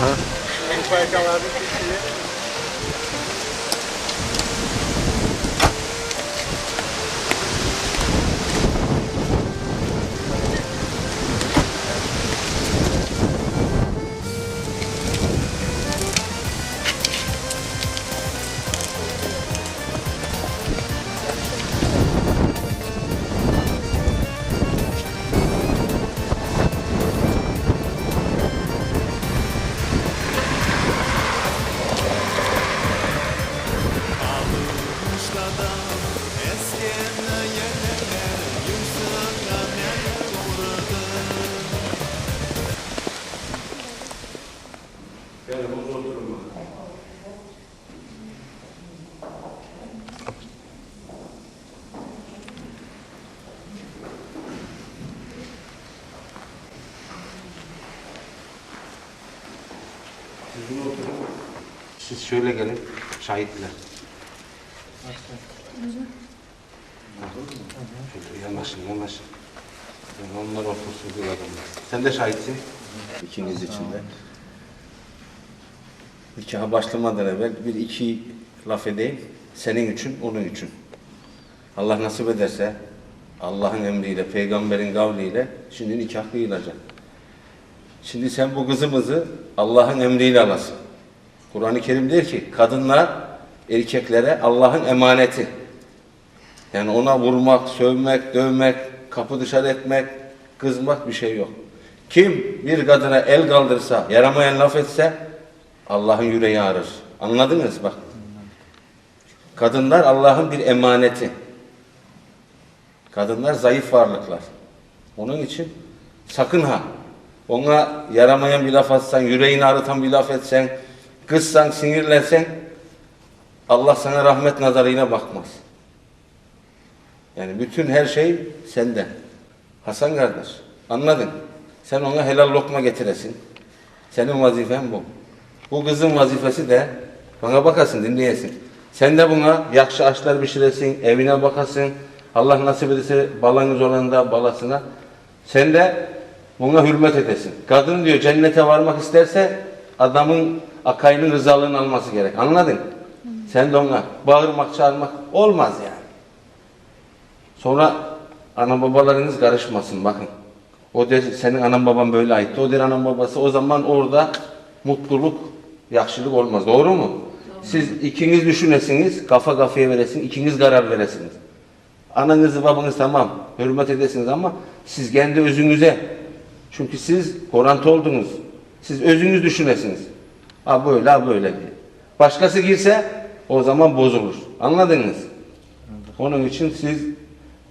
Aha. Siz şöyle gelin, şahitler. Şöyle yanaşın. Yani onlar otursun bir adamlar. Sen de şahitsin. İkiniz için de. Nikaha başlamadan evvel bir iki laf edeyim. Senin için, onun için. Allah nasip ederse, Allah'ın emriyle, peygamberin kavliyle şimdi nikah kıyılacak. Şimdi sen bu kızımızı Allah'ın emriyle alasın. Kur'an-ı Kerim der ki, kadınlar erkeklere Allah'ın emaneti. Yani ona vurmak, sövmek, dövmek, kapı dışarı etmek, kızmak bir şey yok. Kim bir kadına el kaldırsa, yaramayan laf etse, Allah'ın yüreği ağrır. Anladınız bak. Kadınlar Allah'ın bir emaneti. Kadınlar zayıf varlıklar. Onun için sakın ha, ona yaramayan bir laf atsan, yüreğini ağrıtan bir laf etsen, kızsan, sinirlensen, Allah sana rahmet nazarıyla bakmaz. Yani bütün her şey sende. Hasan kardeş, anladın? Sen ona helal lokma getiresin. Senin vazifen bu. Bu kızın vazifesi de bana bakasın, dinleyesin. Sen de buna yakşı aşlar pişiresin, evine bakasın. Allah nasip ederse balanız olanda balasına. Sen de buna hürmet edesin. Kadın diyor cennete varmak isterse adamın akayının rızalığını alması gerek. Anladın? Sen de ona bağırmak, çağırmak olmaz yani. Sonra ana babalarınız karışmasın bakın. O der senin anan baban böyle aitti. O der anan babası. O zaman orada mutluluk, yakşılık olmaz. Doğru mu? Doğru. Siz ikiniz düşünesiniz, kafa kafaya veresiniz, ikiniz karar veresiniz. Ananızı babanız tamam, hürmet edesiniz ama siz kendi özünüze, çünkü siz korantı oldunuz. Siz özünüz düşünesiniz. Ha böyle, ha böyle diye. Başkası girse o zaman bozulur. Anladınız? Onun için siz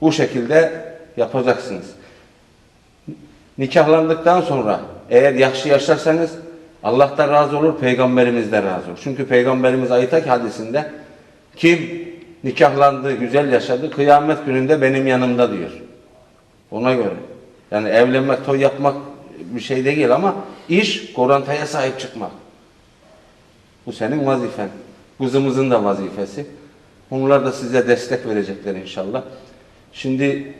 bu şekilde yapacaksınız. Nikahlandıktan sonra eğer yakşı yaşarsanız Allah da razı olur, Peygamberimiz de razı olur. Çünkü Peygamberimiz Ayet hadisinde kim nikahlandı, güzel yaşadı, kıyamet gününde benim yanımda diyor. Ona göre. Yani evlenmek, toy yapmak bir şey değil ama iş korantaya sahip çıkmak. Bu senin vazifen. Kızımızın da vazifesi. Onlar da size destek verecekler inşallah. Şimdi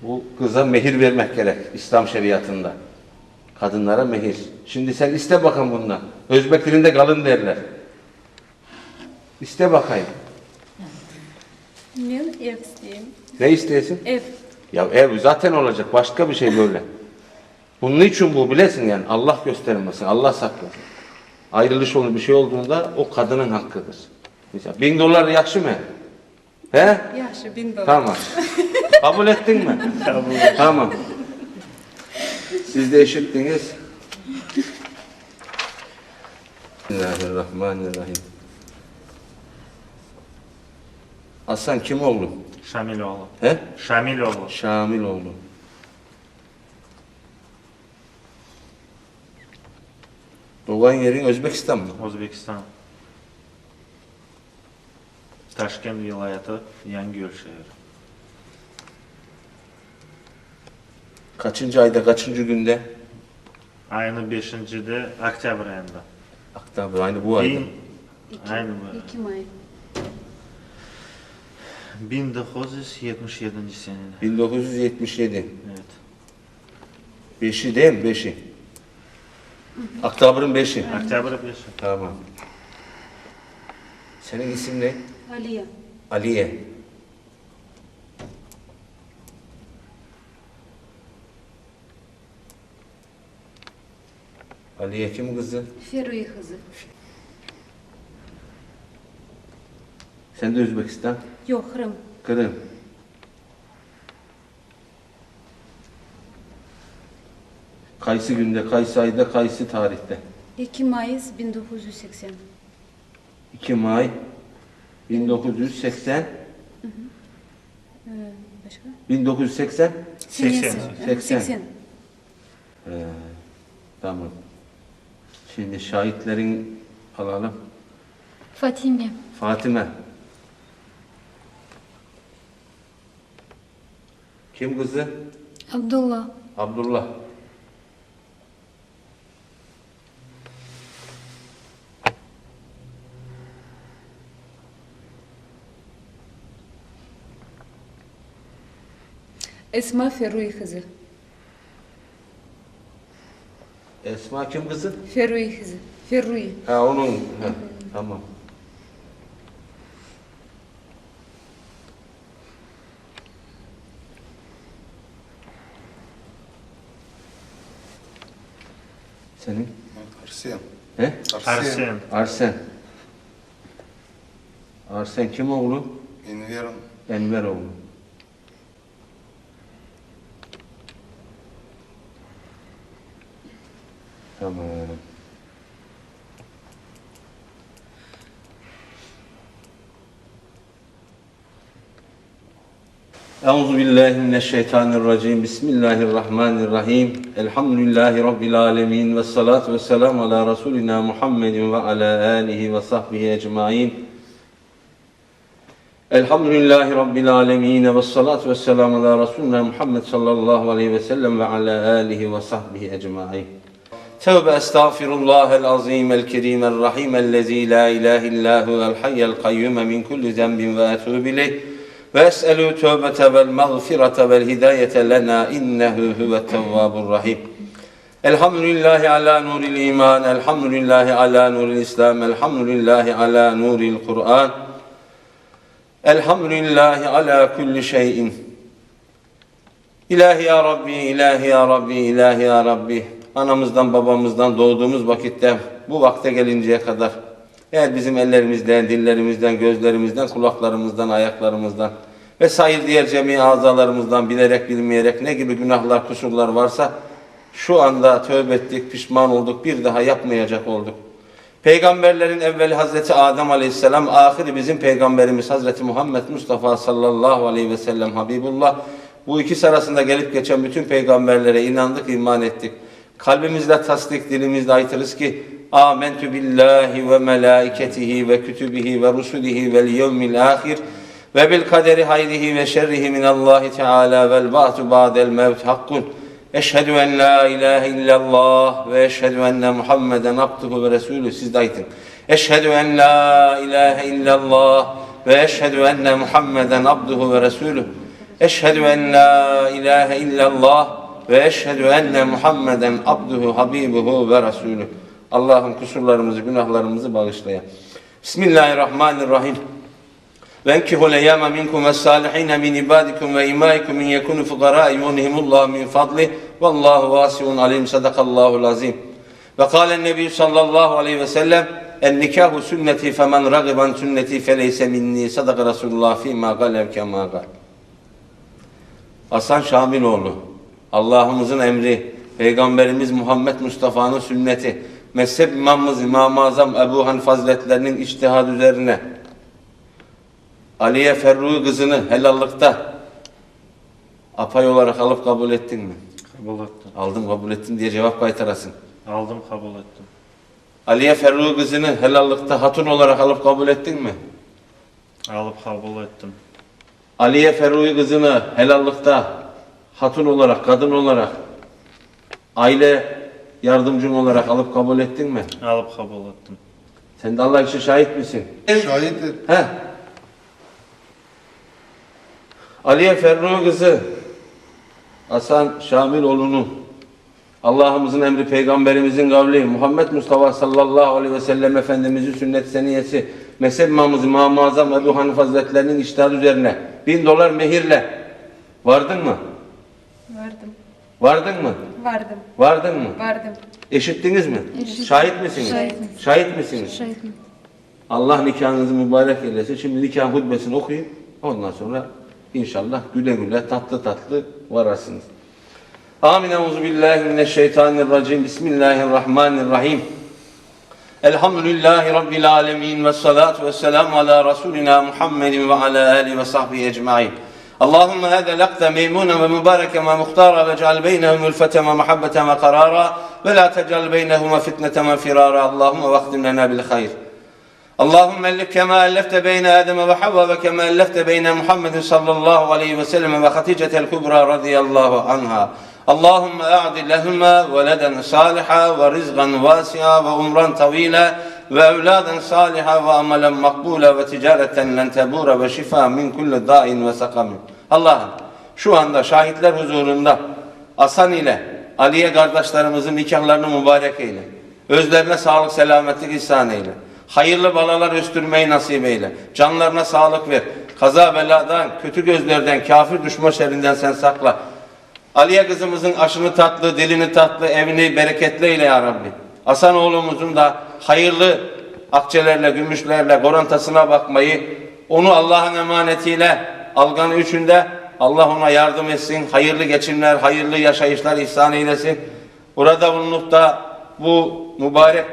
bu kıza mehir vermek gerek İslam şeriatında. Kadınlara mehir. Şimdi sen iste bakın bundan. Özbek dilinde kalın derler. İste bakayım. Ben ev isteyeyim. Ne isteyesin? Ev. Ya ev zaten olacak. Başka bir şey böyle. Bunun için bu bilesin yani. Allah göstermesin. Allah saklasın. Ayrılış olur bir şey olduğunda o kadının hakkıdır. Mesela $1000 yakşı mı? He? Yaxşı, $1000. Tamam. Kabul ettin mi? Kabul. Tamam. Siz de eşittiniz. Bismillahirrahmanirrahim. Hasan kim oğlu? Şamiloğlu. He? Şamiloğlu. Şamiloğlu. Doğan yerin Özbekistan mı? O'zbekiston. Toshkent viloyati, Yangiyo'l shahri. Kaçıncı ayda, kaçıncı günde? Ayni 5-de oktyabr oyida. Oktyabr, aynı bu ayda. Ayni bu. 2 may. 1977 senede. 1977. Evet. 5'i değil mi? 5'i. Oktobr'ın 5'i. Oktyabr 5'i. Tamam. Senin isim ne? Aliye. Aliye. Aliye kim kızı? Feruye kızı. Sen de Özbekistan. Yok, Kırım. Kırım. Kaysı günde, kaysı ayda, kaysı tarihte? 2 Mayıs 1980. 2 May 1980. Başka? 1980. 80. 80. Tamam. Şimdi şahitlerin alalım. Fatime. Fatime. Kim kızı? Abdullah. Abdullah. Esma Feruye kızı. Esma kim kızı? Feruye kızı. Feruye. Ha onun. Ha, tamam. Senin? Arsen. He? Arsen. Arsen. Arsen kim oğlu? Enver. Enver oğlu. Tamam. Euzubillahimineşşeytanirracim. Bismillahirrahmanirrahim. Elhamdülillahi Rabbil alemin. Ve salatu ve selamu ala Resulina Muhammedin ve ala alihi ve sahbihi ecmain. Elhamdülillahi Rabbil alemin. Ve salatu ve selamu ala Resulina Muhammed sallallahu aleyhi ve sellem ve ala alihi ve sahbihi ecmain. Tevbe estağfirullahel azim el kerim el rahim ellezî la ilahe illahu el hayyel kayyume min kulli zenbin ve etûbü ileyh. Ve es'elû tövbete vel mağfirete vel hidayete lena innehu huvet tevvabur rahim. Elhamdülillahi ala nuril iman, elhamdülillahi ala nuril islam, elhamdülillahi ala nuril Kur'an. Elhamdülillahi ala kulli şeyin. İlahi ya Rabbi, ilahi ya Rabbi, ilahi ya Rabbi. Anamızdan babamızdan doğduğumuz vakitte bu vakte gelinceye kadar eğer bizim ellerimizden, dillerimizden, gözlerimizden, kulaklarımızdan, ayaklarımızdan ve sair diğer cemi azalarımızdan bilerek bilmeyerek ne gibi günahlar, kusurlar varsa şu anda tövbe ettik, pişman olduk, bir daha yapmayacak olduk. Peygamberlerin evveli Hazreti Adem Aleyhisselam, ahiri bizim peygamberimiz Hazreti Muhammed Mustafa sallallahu aleyhi ve sellem Habibullah. Bu ikisi arasında gelip geçen bütün peygamberlere inandık, iman ettik. Kalbimizle tasdik, dilimizle aytırız ki Âmentü billahi ve melâiketihi ve kütübihi ve rusulihi vel yevmil âhir ve bil kaderi hayrihi ve şerrihi minallahi teâlâ vel ba'tu ba'del mevt hakkun. Eşhedü en la ilahe illallah ve eşhedü enne Muhammeden abduhu ve resulü. Siz de aytın. Eşhedü en la ilahe illallah ve eşhedü enne Muhammeden abduhu ve resulü. Eşhedü en la ilahe illallah ve eşhedü enne Muhammeden abduhu habibuhu ve resulü. Allah'ın kusurlarımızı, günahlarımızı bağışlayan. Bismillahirrahmanirrahim. Ve enkihul eyyâme minkum ve sâlihîne min ibâdikum ve imâikum min yekûnü fukarâ yûnihimullahu min fadlih vallahu vâsi'un alim. Sadakallahul azim. Ve kâlen nebiyyü sallallahu aleyhi ve sellem en nikahu sünneti femen ragiban sünneti feleyse minni. Sadaka Resulullah fîmâ galev kemâ gal. Hasan Şamiloğlu. Allah'ımızın emri, Peygamberimiz Muhammed Mustafa'nın sünneti, mezhep imamımız İmam-ı Azam Ebu Hanife Hazretlerinin içtihad üzerine Aliye Ferruhi kızını helallıkta apay olarak alıp kabul ettin mi? Kabul ettim. Aldım kabul ettim diye cevap kaytarasın. Aldım, kabul ettim. Aliye Ferruhi kızını helallıkta hatun olarak alıp kabul ettin mi? Alıp kabul ettim. Aliye Ferruhi kızını helallıkta hatun olarak, kadın olarak, aile yardımcın olarak alıp kabul ettin mi? Alıp kabul ettim. Sen de Allah için şahit misin? Şahittir. He? Aliye Ferruhi kızı Hasan Şamiloğlu'nun Allah'ımızın emri, peygamberimizin kavli, Muhammed Mustafa sallallahu aleyhi ve sellem Efendimizin sünnet-i seniyesi, mezhep imamımız İmam-ı Azam Ebu Hanif Hazretlerinin iştihad üzerine $1000 mehirle vardın mı? Vardım. Vardın mı? Vardım. Vardın mı? Vardım. Eşittiniz mi? Eşit. Şahit misiniz? Şahit. Şahit misiniz? Şahit mi? Allah nikahınızı mübarek eylesin. Şimdi nikah hutbesini okuyun. Ondan sonra inşallah güle güle tatlı tatlı vararsınız. Amin. Euzubillahimineşşeytanirracim. Bismillahirrahmanirrahim. Elhamdülillahi Rabbil alemin ve salatu ve selamu ala Resulina Muhammedin ve ala alihi ve sahbihi ecma'in. Allahümme hâze lakte meymunen ve mübareken ve muhtara ve ceal beynehum ülfeten ve muhabbeten ve karara ve la tecal beynehum fitneten ve firara. Allahümme vaktim lena bil hayr. Allahümme ellif kema ellefte beyne Adem ve Havva ve kema ellefte beyne Muhammedin sallallahu aleyhi ve sellem ve Hatice'tel Kubra radıyallahu anha. Allahümme a'dil lehuma veleden saliha ve rizgan vasi'a ve umran tavila ve evladen saliha ve amelen makbula ve ticareten len tebura ve şifa min kulli da'in ve sakamin. Allah'ım şu anda şahitler huzurunda Hasan ile Aliye kardeşlerimizin nikahlarını mübarek eyle. Özlerine sağlık, selametlik ihsan eyle. Hayırlı balalar östürmeyi nasip eyle. Canlarına sağlık ver. Kaza beladan, kötü gözlerden, kafir düşman şerrinden sen sakla. Aliye kızımızın aşını tatlı, dilini tatlı, evini bereketli eyle ya Rabbi. Hasan oğlumuzun da hayırlı akçelerle, gümüşlerle, korantasına bakmayı, onu Allah'ın emanetiyle alganı üçünde Allah ona yardım etsin. Hayırlı geçimler, hayırlı yaşayışlar ihsan eylesin. Burada bulunup da bu mübarek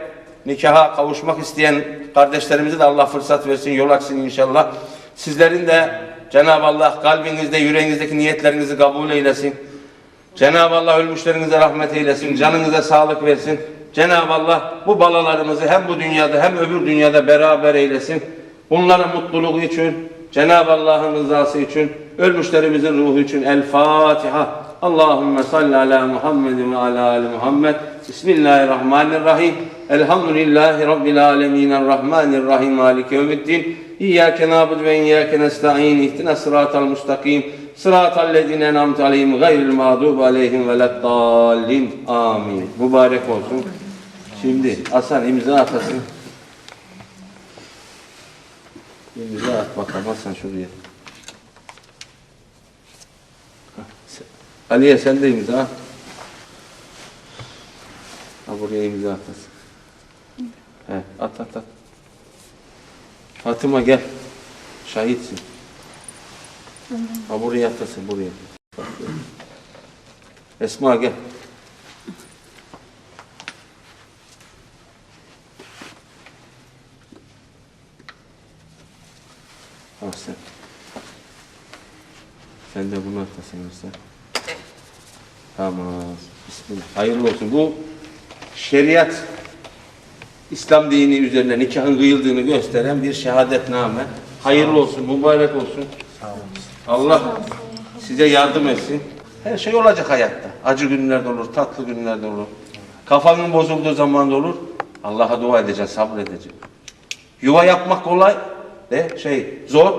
nikaha kavuşmak isteyen kardeşlerimize de Allah fırsat versin, yol açsın inşallah. Sizlerin de Cenab-ı Allah kalbinizde, yüreğinizdeki niyetlerinizi kabul eylesin. Cenab-ı Allah ölmüşlerinize rahmet eylesin, canınıza sağlık versin. Cenab-ı Allah bu balalarımızı hem bu dünyada hem öbür dünyada beraber eylesin. Bunların mutluluğu için, Cenab-ı Allah'ın rızası için, ölmüşlerimizin ruhu için. El Fatiha. Allahümme salli ala Muhammedin ve ala ali Muhammed. Bismillahirrahmanirrahim. Elhamdülillahi Rabbil alemin. Errahmanirrahim. Maliki yevmiddin. İyyâke nâbudu ve iyyâke nesta'in. İhdina sıratal müstakim. Sıratal lezîne en'amte aleyhim gayril mağdûbi aleyhim veleddâllin. Amin. Mübarek olsun. Şimdi Hasan imza atasın. İmza at bakalım Hasan şuraya. Aliye sen de imza at. Ha buraya imza atasın. He, at. Fatıma gel. Şahitsin. Ha buraya atasın buraya. Esma gel. Al sen. Sen de bunu atasın sen. Tamam. Bismillah. Hayırlı olsun. Bu şeriat İslam dini üzerine nikahın kıyıldığını gösteren bir şehadetname. Hayırlı olsun, mübarek olsun. Allah size yardım etsin. Her şey olacak hayatta. Acı günlerde olur, tatlı günlerde olur. Kafanın bozulduğu zaman da olur. Allah'a dua edeceksin, sabredeceksin. Yuva yapmak kolay de zor.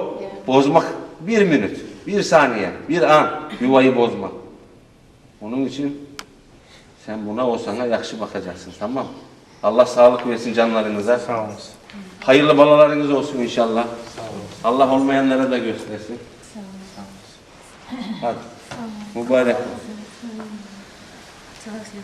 Bozmak 1 minut, 1 saniye, 1 an yuvayı bozmak. Onun için sen buna o sana yakşı bakacaksın, tamam mı? Allah sağlık versin canlarınıza. Sağ olasın. Hayırlı balalarınız olsun inşallah. Allah olmayanlara da göstersin. Hadi. Mübarek olsun. Sağ olasın.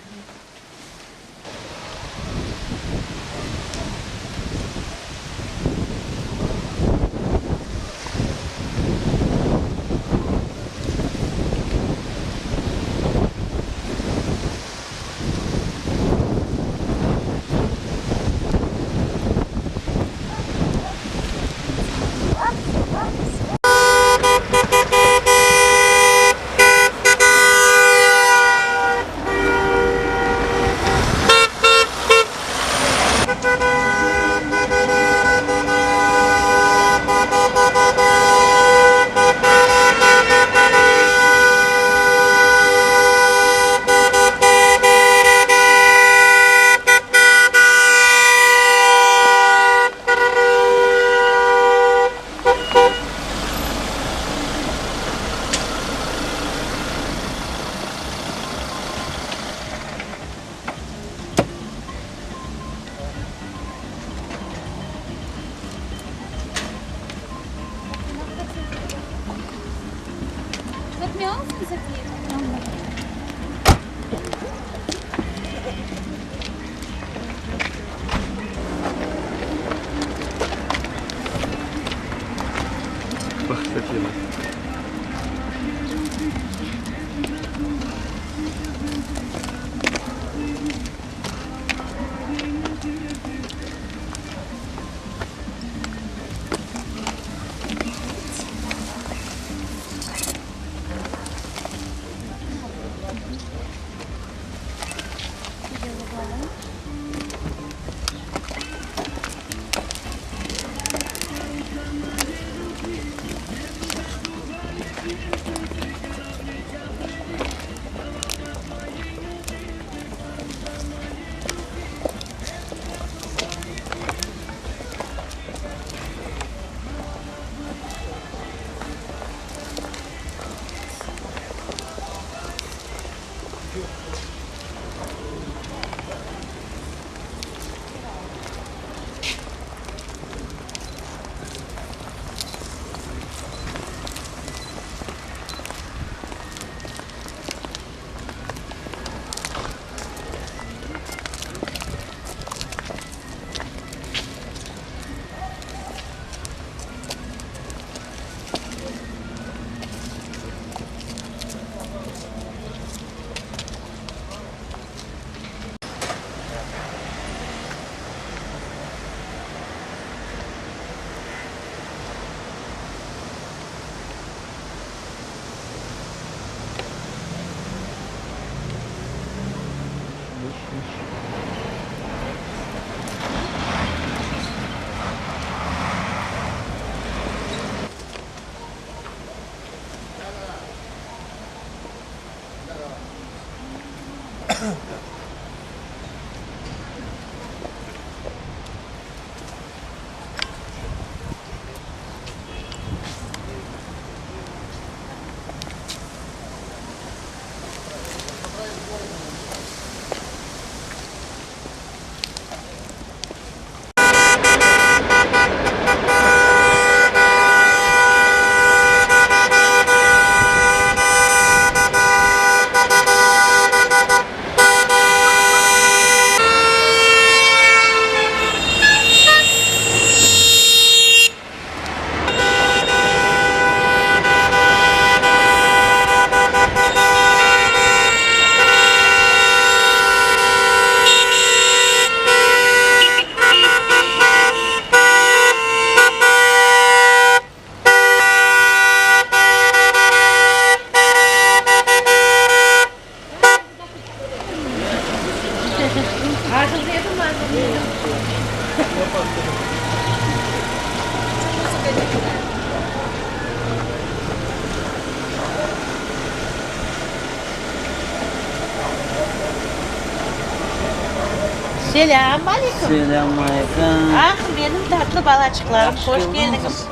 Selamünaleyküm. Selamünaleyküm. Ah benim tatlı balacıklarım. Hoş geldiniz.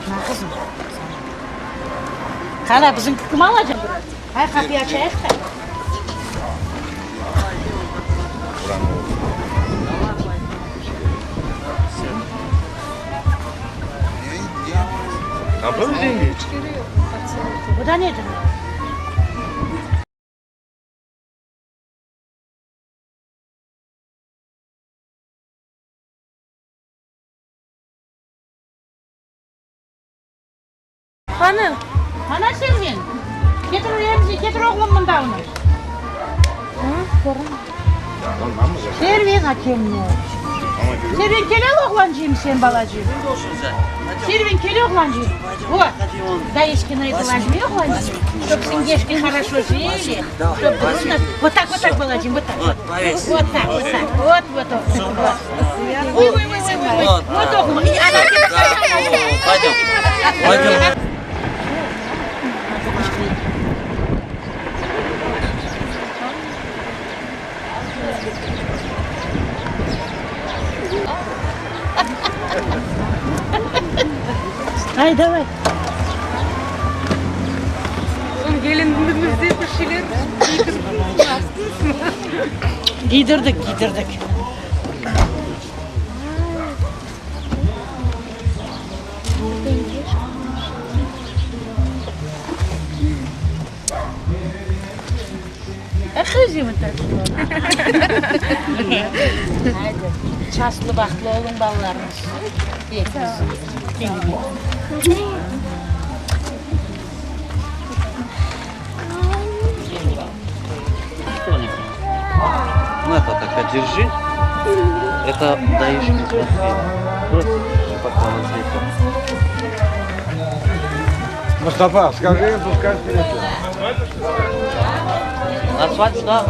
Ne kızım? Hala bizim kıkımı alacağım. Hay kapıyı açayım da. Abla mı değil? Bu da nedir? Hanım. Ana Selvin. Getir Remzi, getir oğlumun da onu. Servin hakemli. Servin kele oğlancıyım sen balacığım. Servin kele огланчик. Вот. Да, ишкиной возьми огланчик, чтоб сингешки хорошо жили. Чтоб грустно. Вот так, балачим, вот так. Вот так, вот так. Вот. Ой. Вот огланчик. Пойдем. Ay давай. Gelinimizde bir şeyler Giydirdik. Kızım Hadi. Çaslı baklı olun ballarımız. Ну это так, держи. Это даешь мне. Просто пока вот здесь. Мустафа, скажи им, пускай принесут. На свадьбу, да?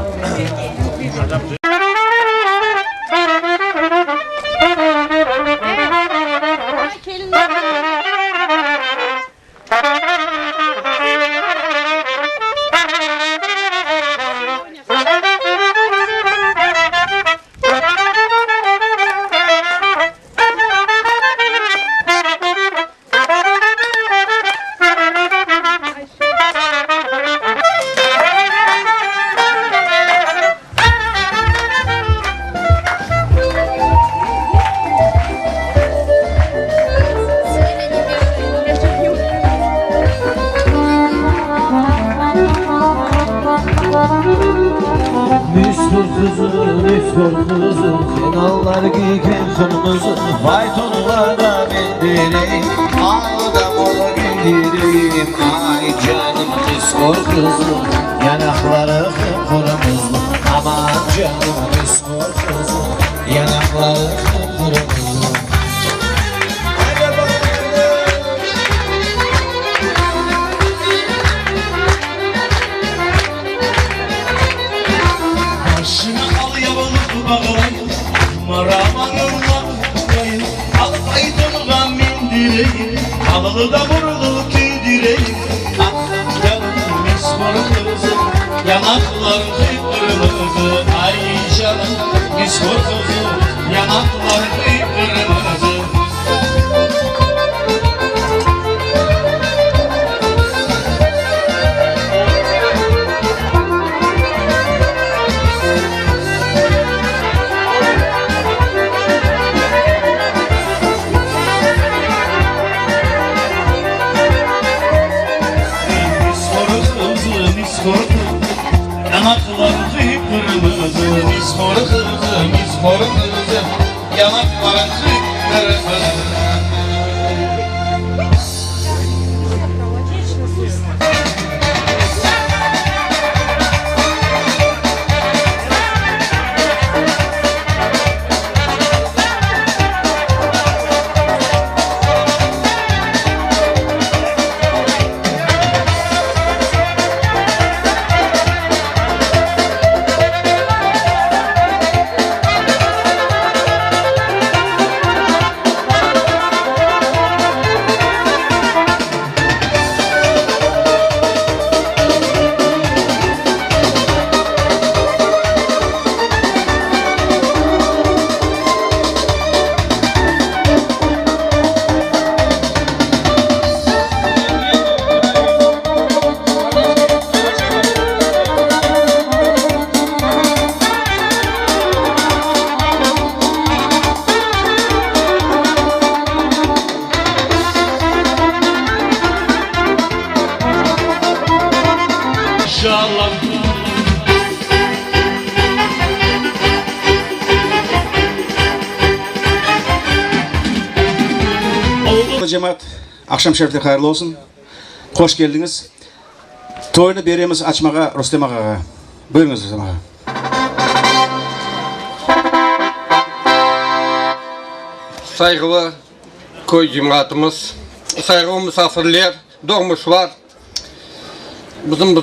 Kenallar giyken sonumuzu faytonlara bindireyim. Ağda mola bindireyim. Ay canım kıskor kızım, yanakları kıpkırmızı. Aman canım kıskor kızım, yanakları kıpkırmızı. Başına al yabalık bağlayın, maramanınla tutmayın. Al aydınlığa mindireyim, alalı da vurulu giydireyim. Ah canım miskor kızım, yanaklar kıpkırmızı. Ay canım miskor kızım, yanaklar kıpkırmızı. Yanaklar kıpkırmızı, miskor kızı, miskor kızı. Yanaklar kıpkırmızı. İnşallah. Cemaat, akşam şerifleri hayırlı olsun. Hoş geldiniz. Toyunu beremiz açmağa Rostem Ağa'ya. Buyurunuz Rostem Ağa. Saygılı köy cemaatimiz, saygılı misafirler, doğmuş var. Bizim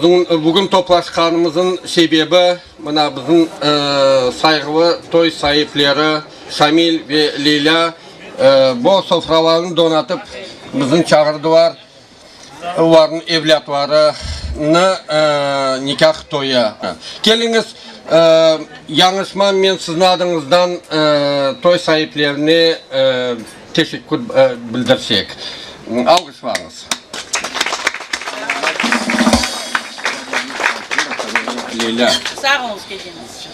bugün toplaşkanımızın sebebi, bizim saygılı toy sahipleri Şamil ve Leyla bu sofralarını donatıp bizim çağırdılar. Onların evlatlarını nikah toyu. Geliniz, yanlışman men sizin adınızdan toy sahiplerine teşekkür bildirsek. Alkışlarınız. Leyla. Sağ olun geliniz.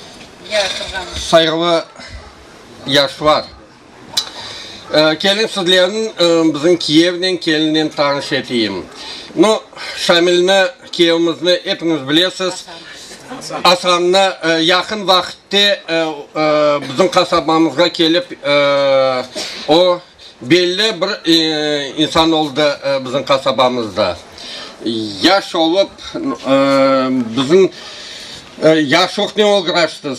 Saygılı yaşlar. Gelin sizlerin bizim Kiev'den gelinen tanış edeyim. Şamil'ni, Kiev'imizni hepiniz bilirsiniz. Asan'la yakın vakitte bizim kasabamızga gelip o belli bir insan oldu bizim kasabamızda. Yaş olup bizim yaşlıkla uğraştı,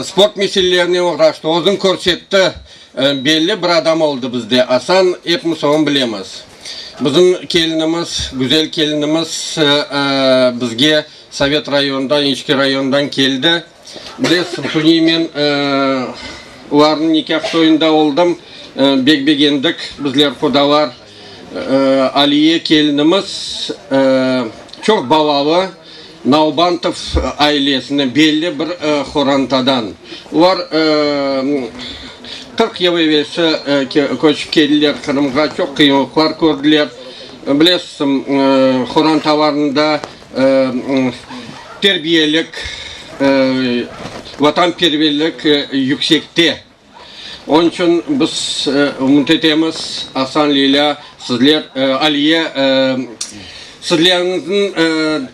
sport meselelerine uğraştı, uzun korsetti belli bir adam oldu bizde. Asan hepimiz onu bilemiz. Bizim kelinimiz, güzel kelinimiz bizge Sovet rayonundan, İçki rayonundan geldi. Bilesiniz, men ularning nikah to'yunda oldum. Bek-begendik, bizler kudalar. Aliye kelinimiz çok bavalı. Nalbantov ailesinin belli bir xorantadan. Ular 40 yıl evvelsi koçup geldiler Kırım'a, çok kıyımlıklar gördüler. Bilesiniz, xorantavarında terbiyelik, vatanperverlik yüksekte. Onun için biz umut etemiz, Hasan Leyla, sizler Aliye, sizlerinizin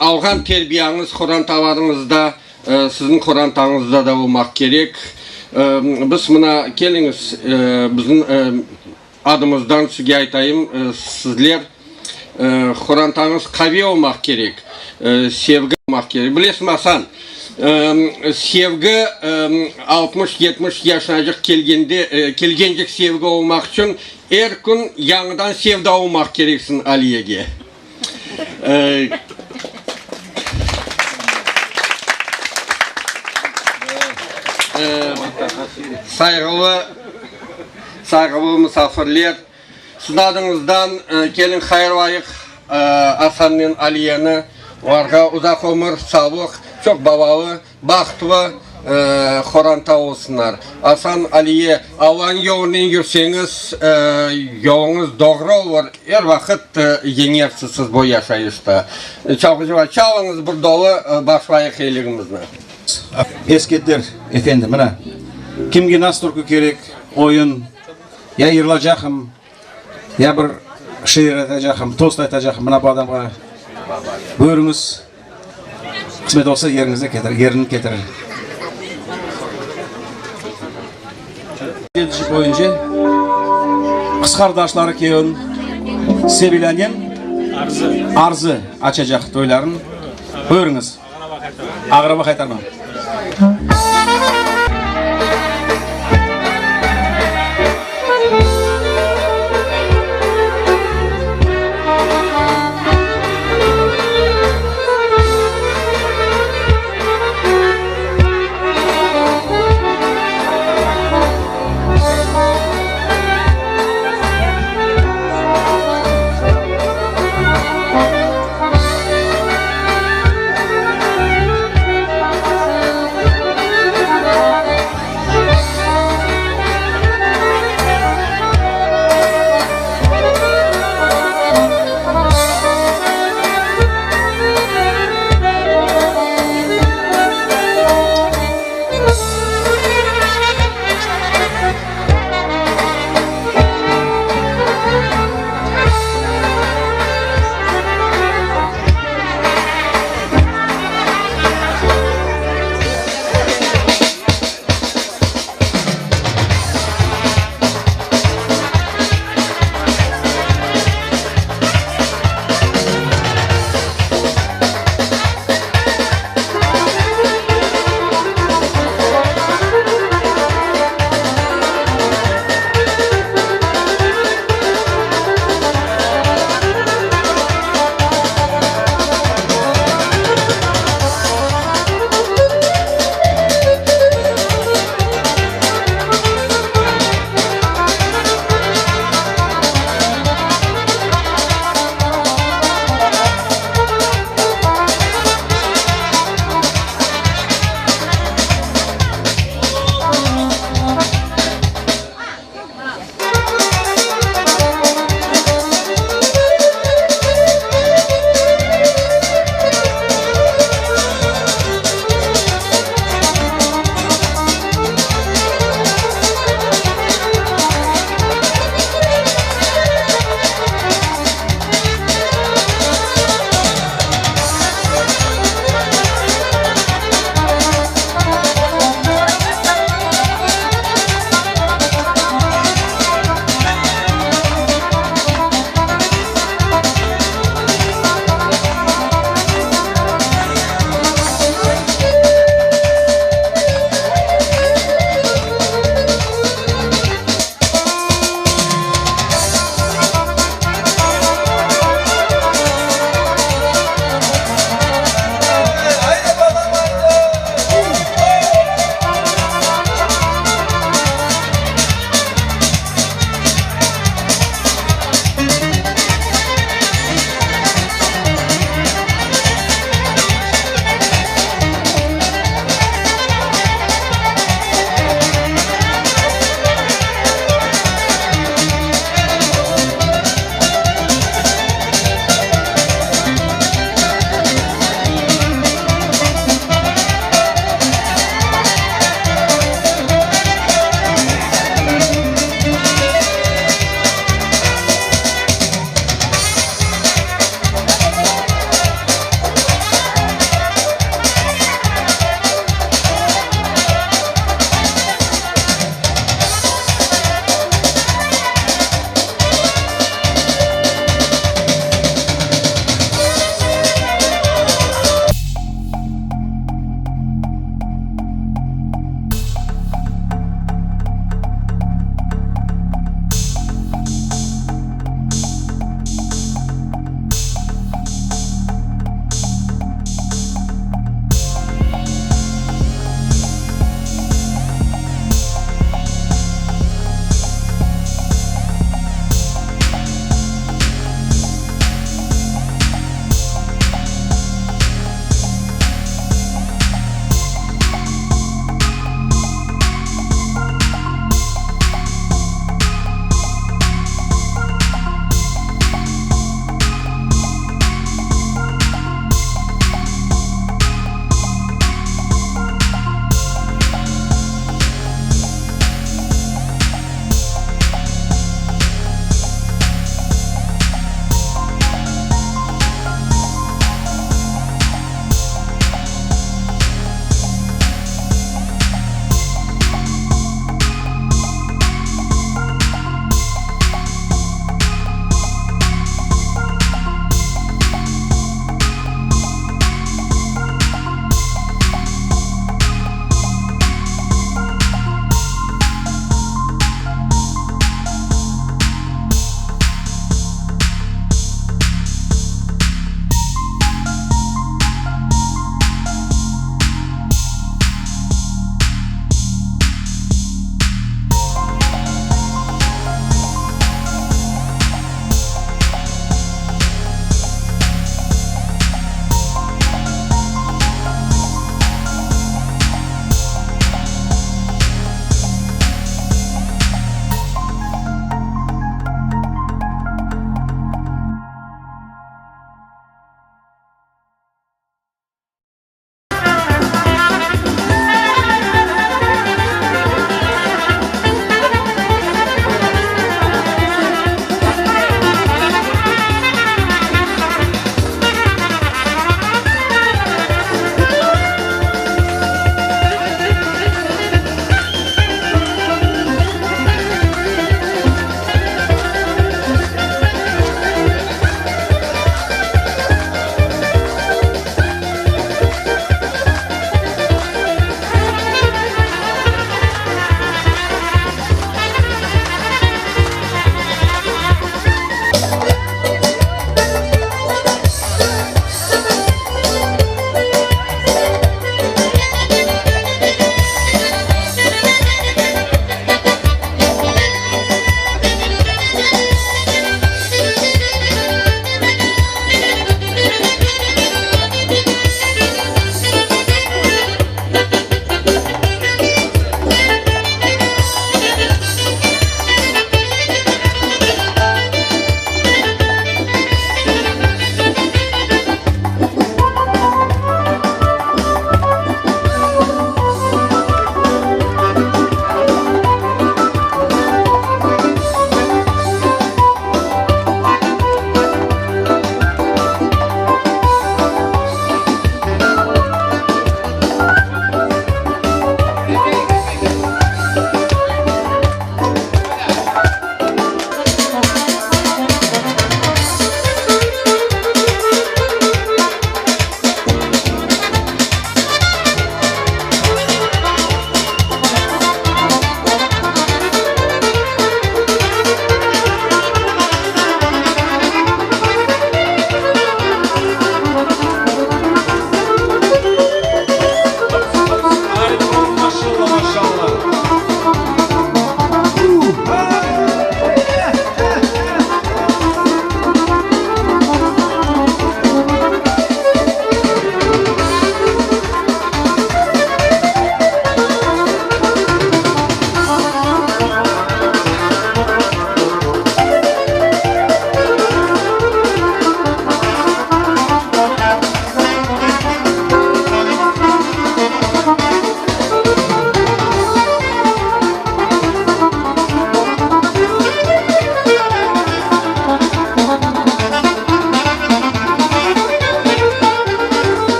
algan terbiyeniz xorantavarınızda, sizin xorantanızda da olmak gerek. Biz buna keliniz, bizim adımızdan size aytayım, sizler xorantanız kavi olmak gerek, sevgi olmak gerek. Bilesiniz Hasan, sevgi 60-70 yaşına kelgencik sevgi olmak için her gün yanıdan sevda olmak gereksin Aliye'ge. Saygılı misafirler, sizin adınızdan gelin hayırlayık Hasan'ın Aliye'ni, varga uzak ömür, sağlık, çok babalı, baktılı xoranta olsunlar. Hasan Aliye, Allah'ın yolundan yürüseniz, yolunuz doğru olur, her vakit yenersiniz bu yaşayışta. Çalınız bir dolu başlayık eyligimizle. Esketler efendim, mana kimge nasıl turku gerek, oyun, ya yırılacakım, ya bir şiir etacakım, tost etacakım, mana bu adamga buyurunuz, kısmet olsa yerinize getirir, yerini getirir. Gelişi boyunca kız kardeşleri keyin sevilenen arzı açacak toyların. Buyurunuz. Ağrıma kaytarmam.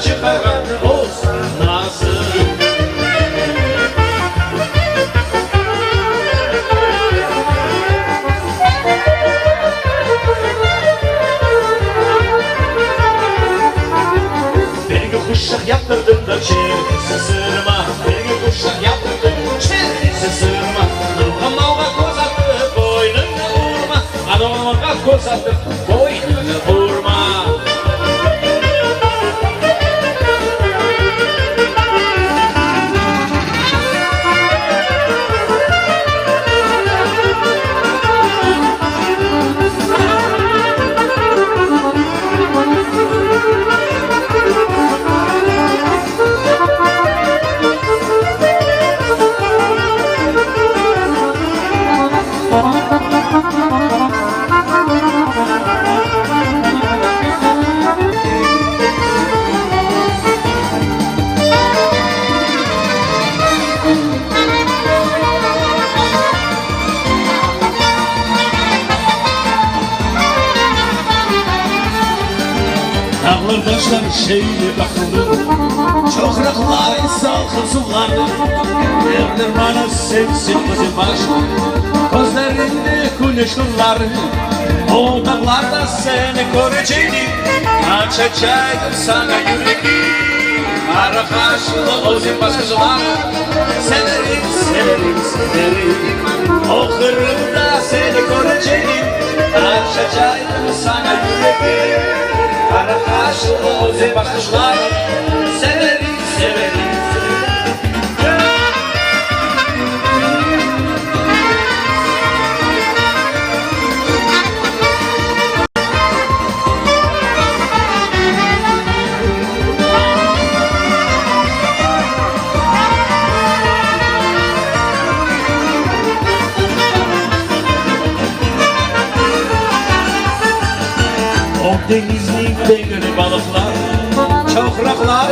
çıkaran olsun nasıl? Bir kuşak yaptırdım da çerisi sırma, bir kuşak yaptırdım çerisi sırma. Nurga koz attı boynunu vurma, adamga koz attı boynunu vurma. Dağlar taşlar şeyle bakıldı, çokraklar salkım sulardı. Derler bana sensin kızım başım, gözlerinde güneş nurları. O dağlarda seni göreceğim, açacağım sana yüreği. Ara karşılı olsun başkasıları, severim, severim, severim. O kırımda seni göreceğim, açacağım sana yüreği. Ara karşılı olsun başkasıları, severim, severim. O denizlikte göre balıklar, çokraklar.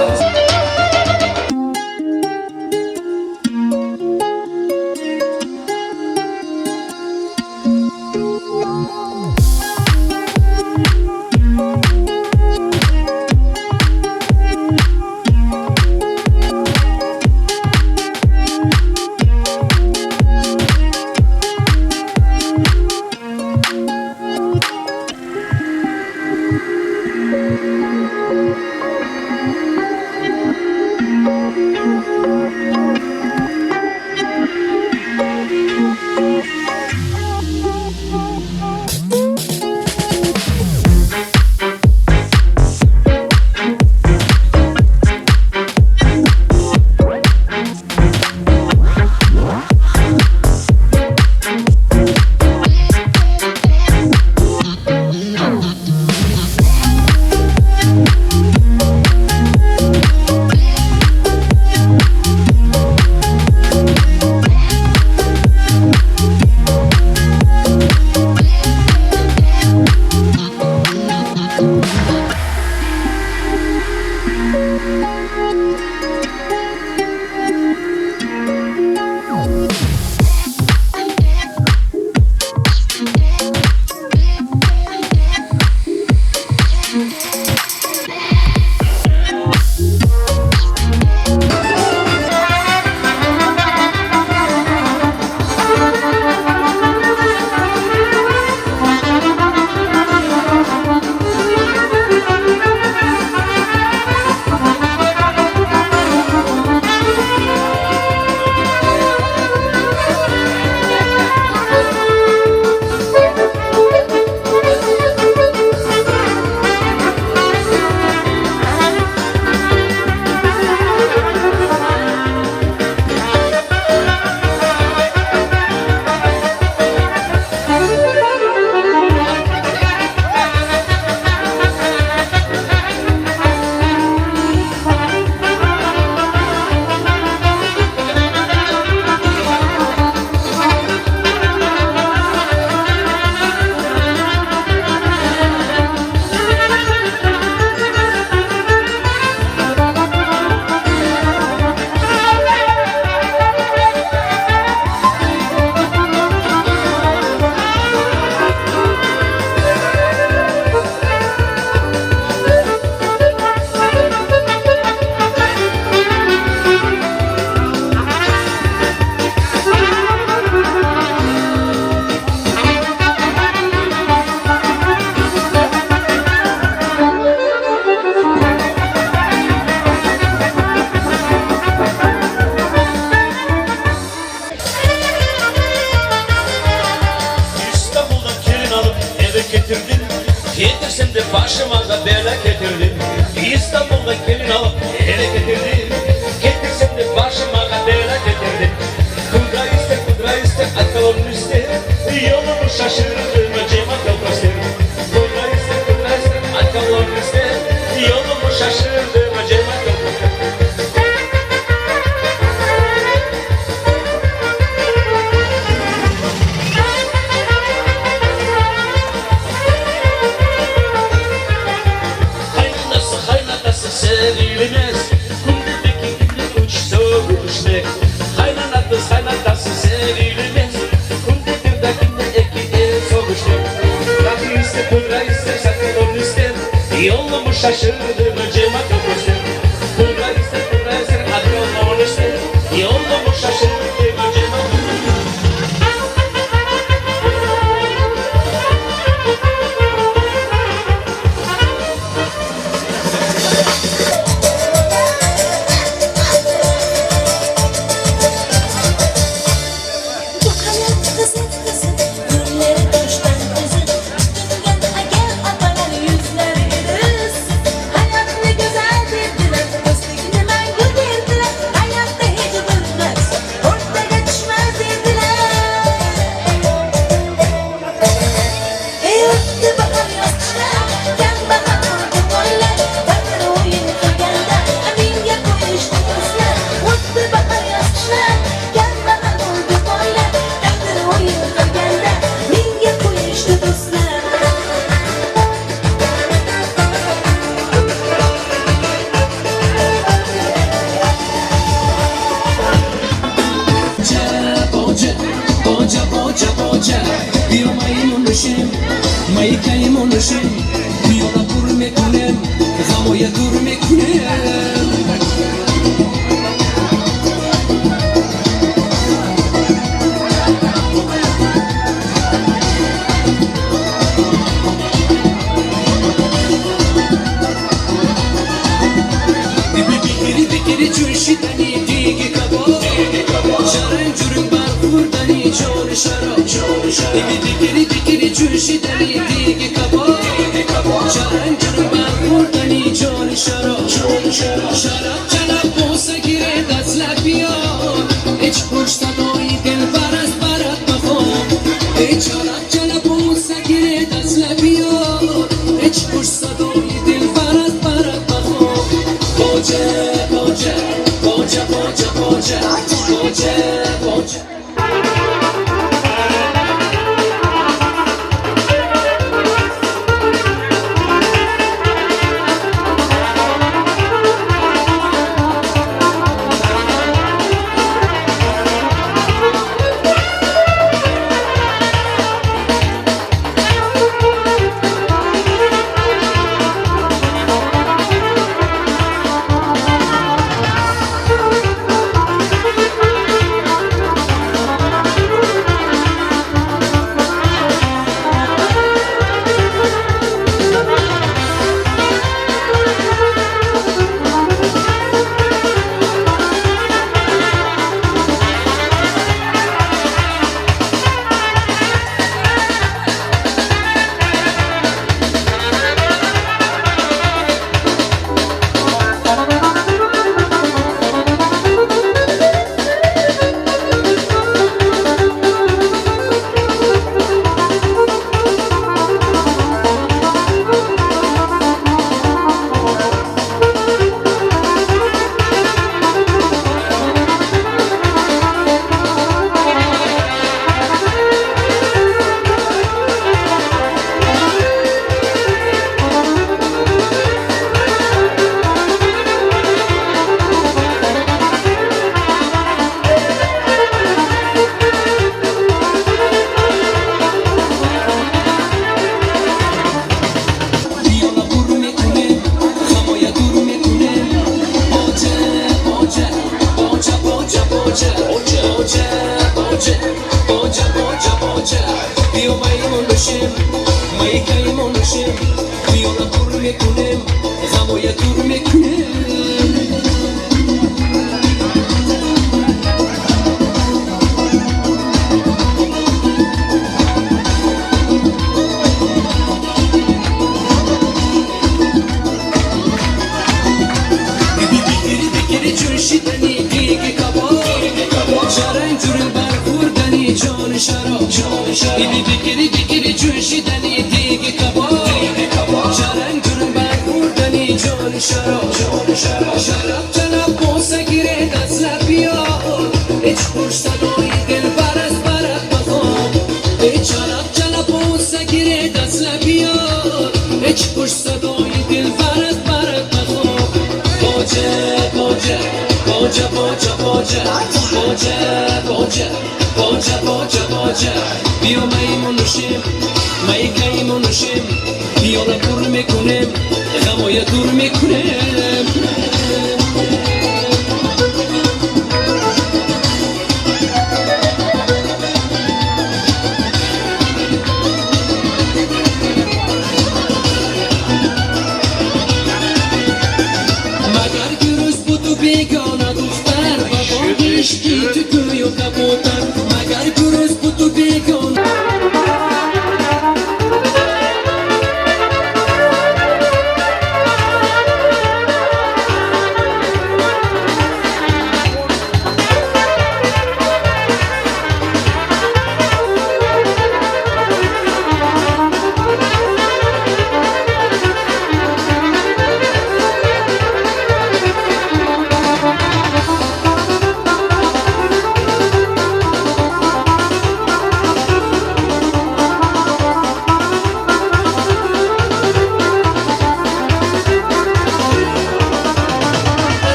sevilmez. Kumdaki gibi uçsa uçmak. Kaynanası sevilmez. Kumdaki eki soğuşmak. Rakı iste, pudra iste, sakın onu iste. Yolumu şaşırdım, cema köpürsün. Pudra iste, hadi yolunu iste. Yolumu şaşırdım, cema köpürsün.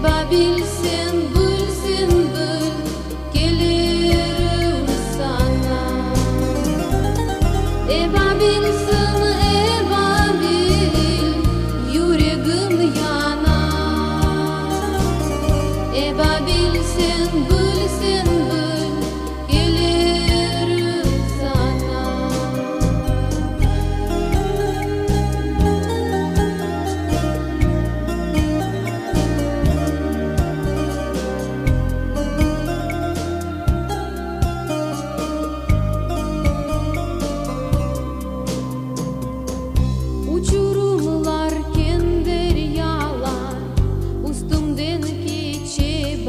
Eba bilsin bilsin bil gelirim sana. Eba bilsin eba bil yüreğim yana. Eba bilsin bilsin bil gelirim sana. Uçurumlar ken deryalar, üstümden geçe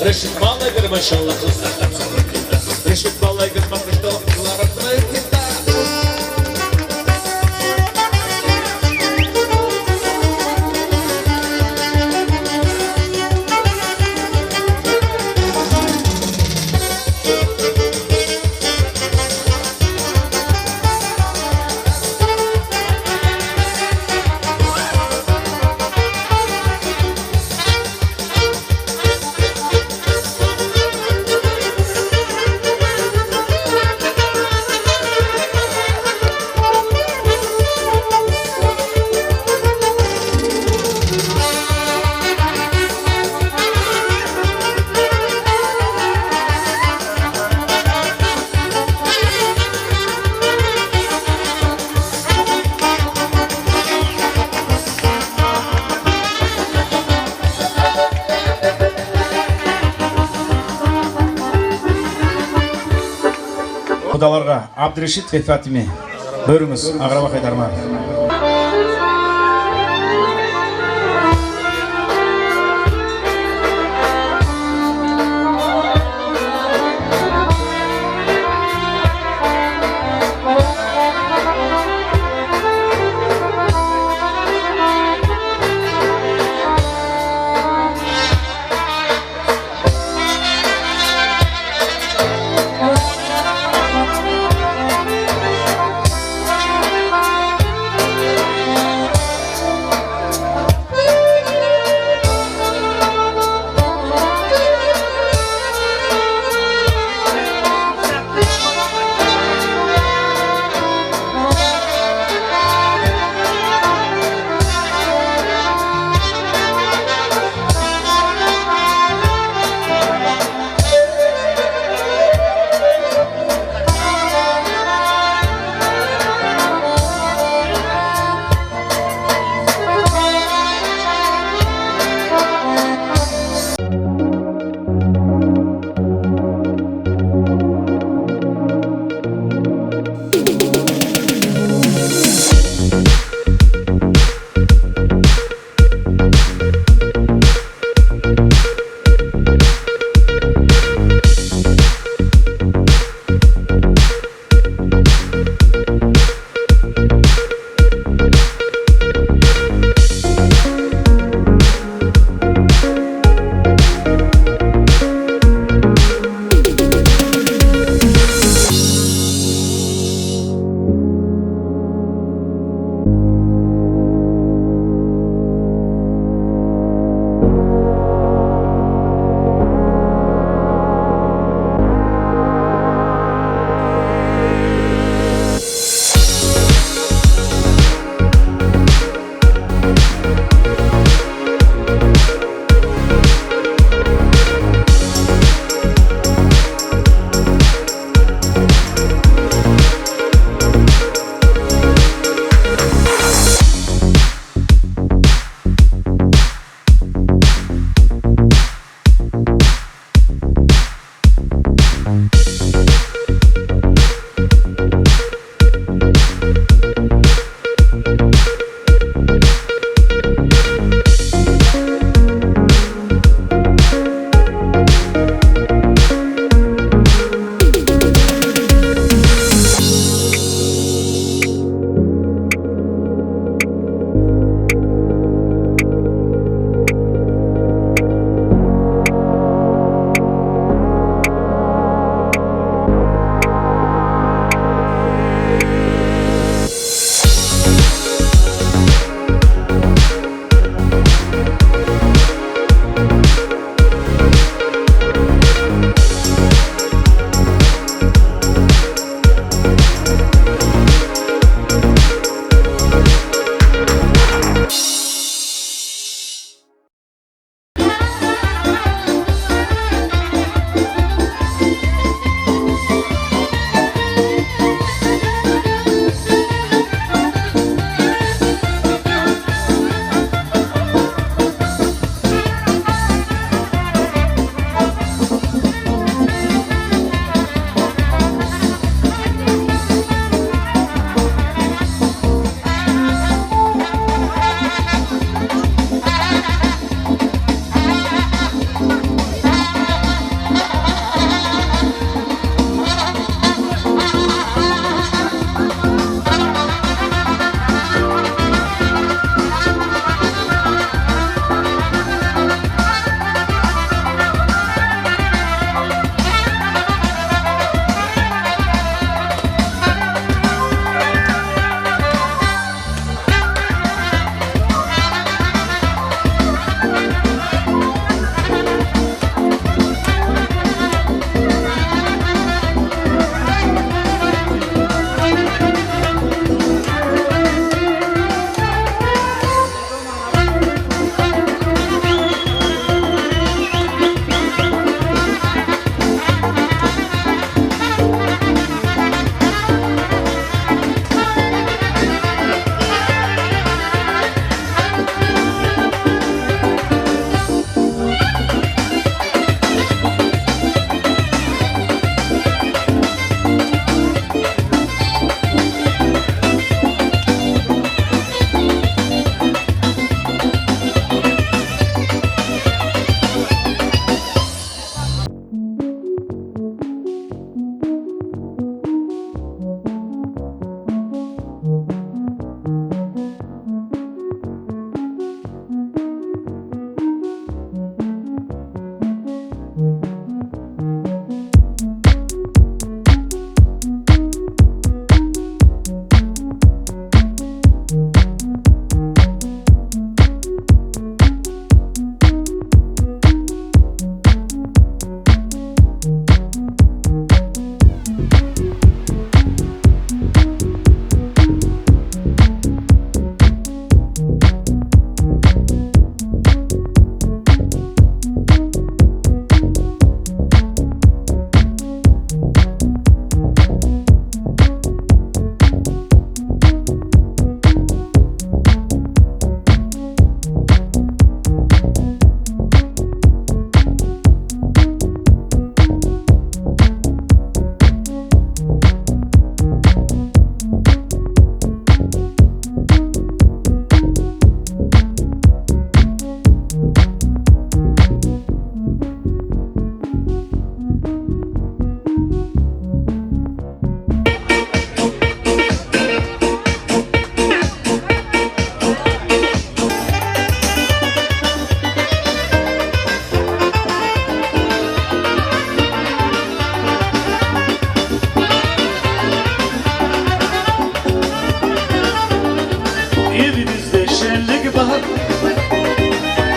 Решит малая горбачала, решит малая горбачала, Құдаларға Абдрешит ve Fatime buyurunuz Aqraba Haydarma.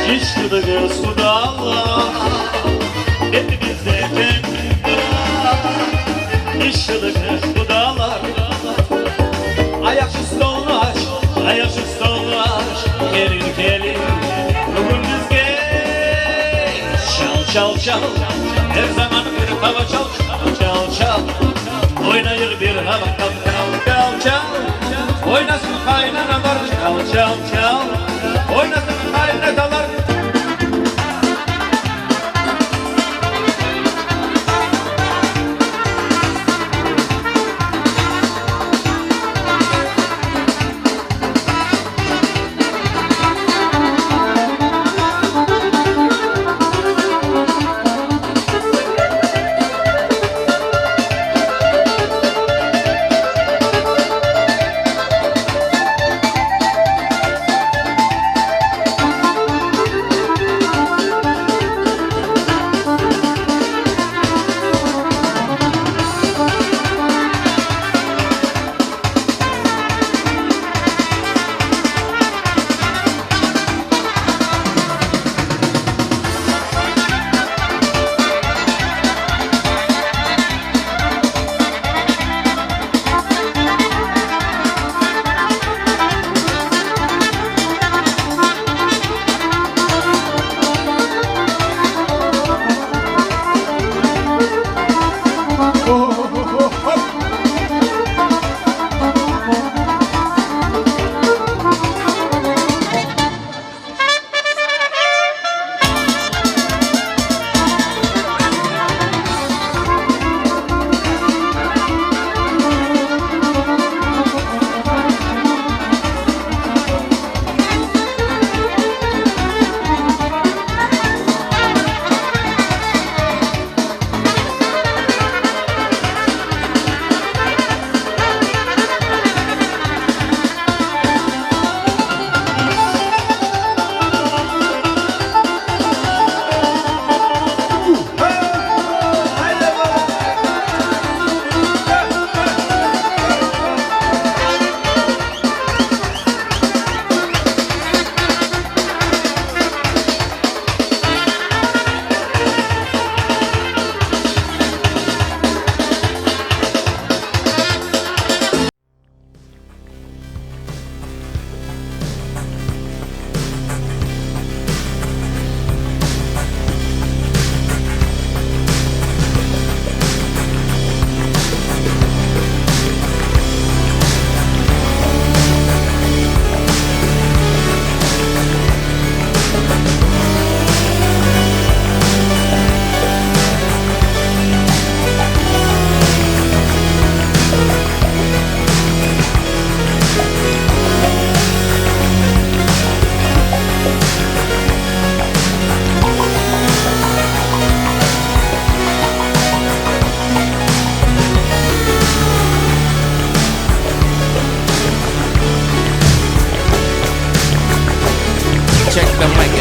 Şişliğiniz kudalar hepimizde kendine İşliğiniz kudalar ayaküstü olmaz gelin bugün bizge çal her zaman bir hava çal oynayır bir hava çal oynasın kaynanalar çal oynasın kaynanalar.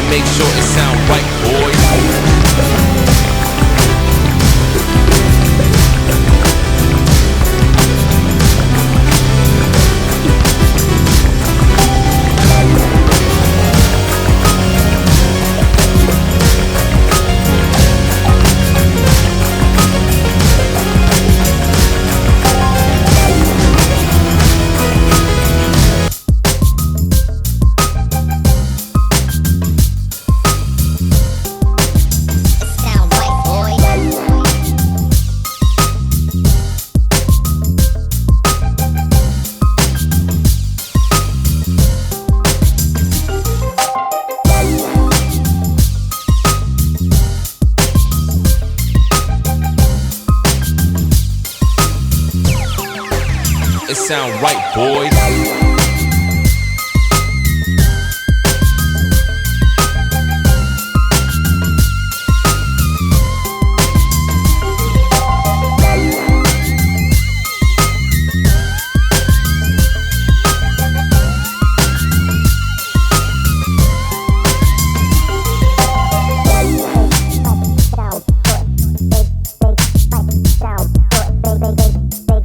make sure it sound right, boys. It sound right, boys. Big, big, big, big, big, big, big, big, big,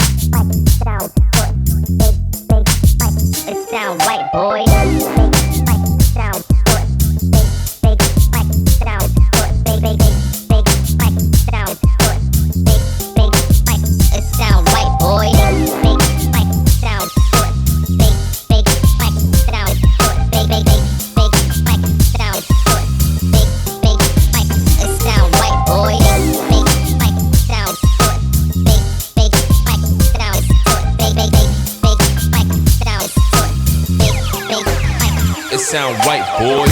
sound right, boy.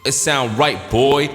It sound right, boy.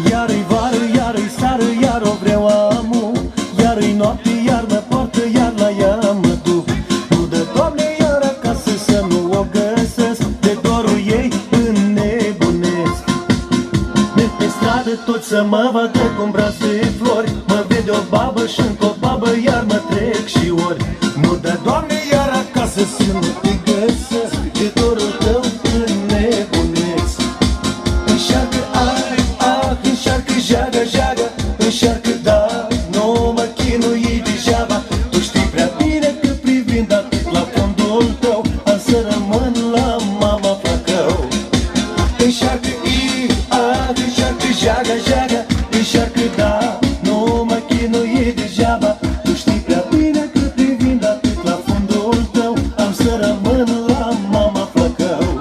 Iar-i vară, iar-i seară, iar o vreau amu. Iar-i noapte, iar mă poartă, iar la ea mă duc. Nu dă, Doamne, iar acasă să nu o găsesc. De dorul ei înnebunesc. De pe stradă toți să mă vadă cu-n brațe flori. Mă vede o babă și încă o babă, iar mă trec și ori. Nu dă, Doamne, iar acasă să nu te găsesc. De dorul tău înnebunesc. Înșearcă, înșearcă, jaga, jaga, înșearcă, da, nu mă chinui degeaba. Tu știi prea bine că privind atât la fondul tău, am să rămân la mama Flăcău. Înșearcă, înșearcă, jaga, jaga, înșearcă, da, nu mă chinui degeaba. Tu știi prea bine că privind atât la fondul tău, am să rămân la mama Flăcău.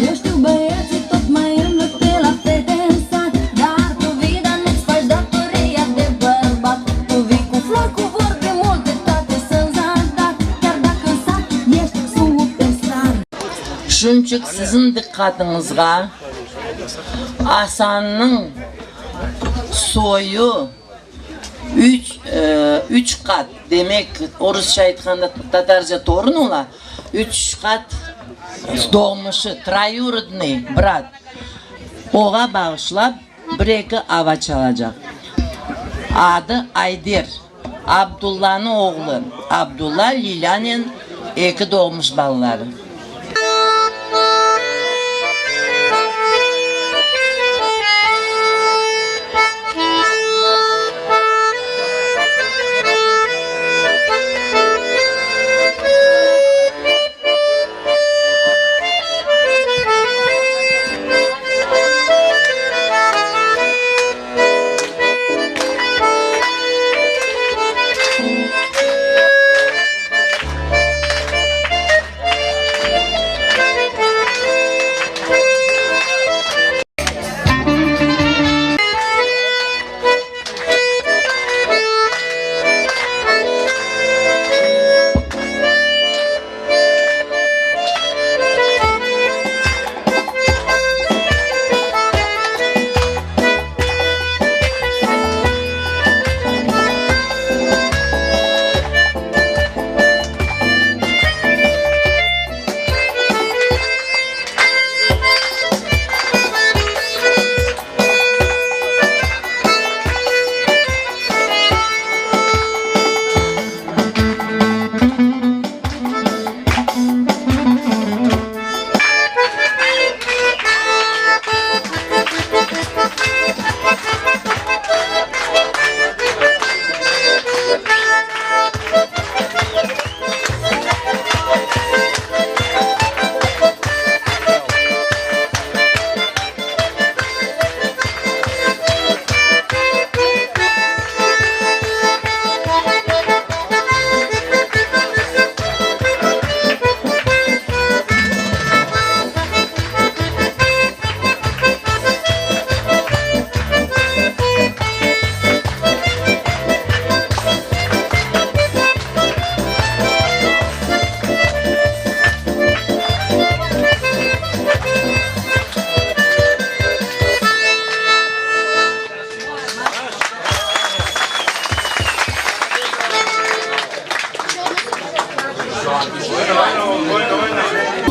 Eu știu băieții tot mai îmblăc pe la fete în sat, dar tu vii, dar nu-ți faci datoria de bărbat. Tu vii cu flori, cu vorbe multe, toate să-ți dat, chiar dacă în sat ești superstar. Shunchuk sizin diqqatingizga Asanning so'yi 3 qat, demek o'rischa aytganda tatarcha to'g'rimi ular? 3 qat doğmushi, troюродный brat. Oğa bağışlab bir-iki ava çalacak. Adı Ayder. Abdullah'ın oğlu. Abdullah Lilan'ın iki doğmuş balaları.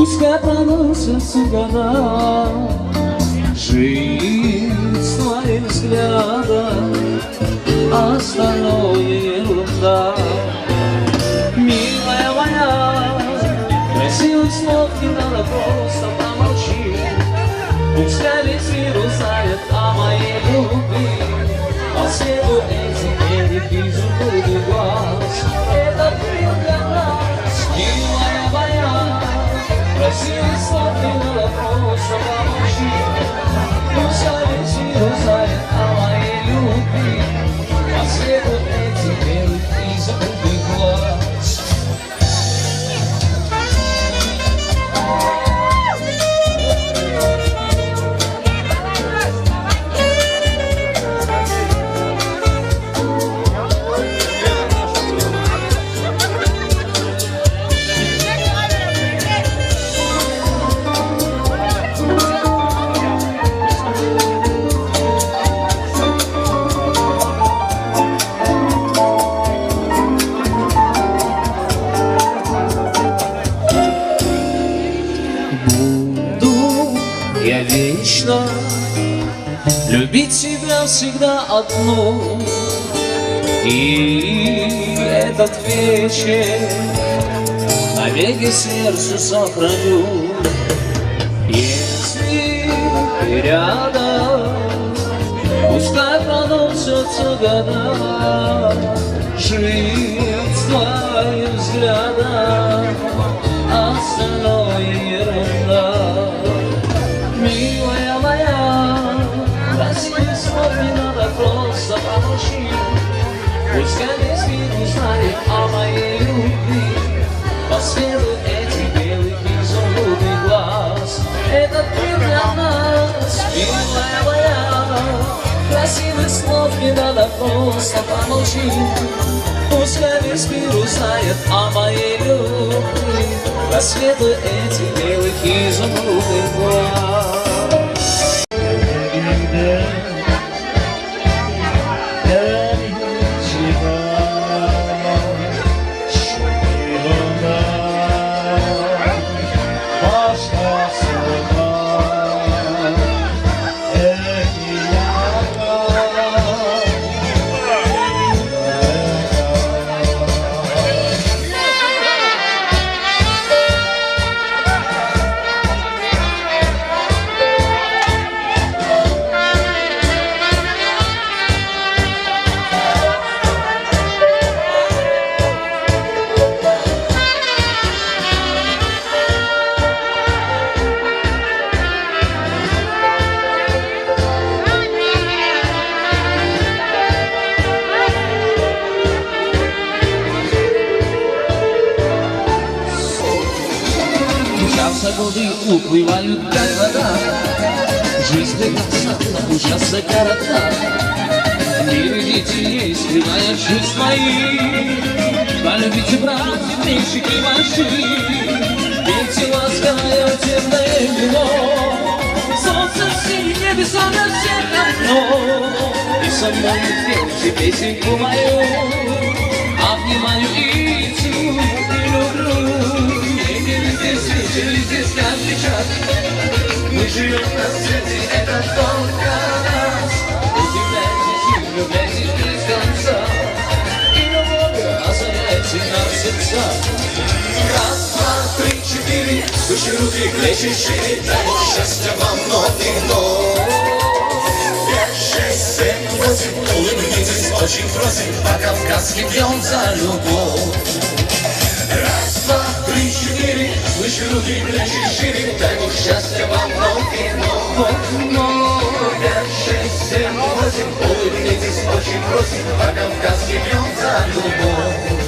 Ускатался года, жизнь своим взглядом, остальное ерунда. Милая моя, красивых слов не надо, просто помолчи. Пускай весь мир узнает о моей любви, по свету этих безумных глаз. Это был для нас, милая моя. Красивый слов не надо, просто помолчи. Пускай весь мир узнает о моей любви, по свету этих белых изумрудных глаз. Я вечно любить тебя всегда одну, и этот вечер навеки сердцу сохраню. Если ты рядом, пускай проносятся года, жить с твоим взглядом, остальное ерунда. Милая моя, красивых слов не надо, просто помолчи. Пускай весь мир узнает о моей любви, по свету этих белых изумрудных глаз. Этот мир для нас, милая моя, красивых слов не надо, просто помолчи. Пускай весь мир узнает о моей любви, по свету этих белых изумрудных глаз. на годы уплывают, как вода. Жизнь прекрасна, ужасно коротка. В мире детей скрывая жизнь мои. Полюбите, братья, мальчики ваши. Пейте лаская темное вино. Солнце в синем небеса на всех окно. И со мной пейте песенку мою. Обнимаю и целую, и люблю. Жили здесь каждый час. Мы живем на свете, это только нас. Удивляйтесь, влюбляйтесь без конца. И любовь озаряйте нам сердца. Раз, два, три, четыре. Выше руки, плечи шире. Дай Бог счастья вам многих ног. 5, 6, 7, 8. Улыбнитесь, очень просим. По-кавказски пьем за любовь. Раз, два, три, четыре. Выше руки, плечи шире. Дай Бог счастья вам многих ног. 5, 6, 7, 8. Улыбнитесь, очень просим. По-кавказски пьем за любовь.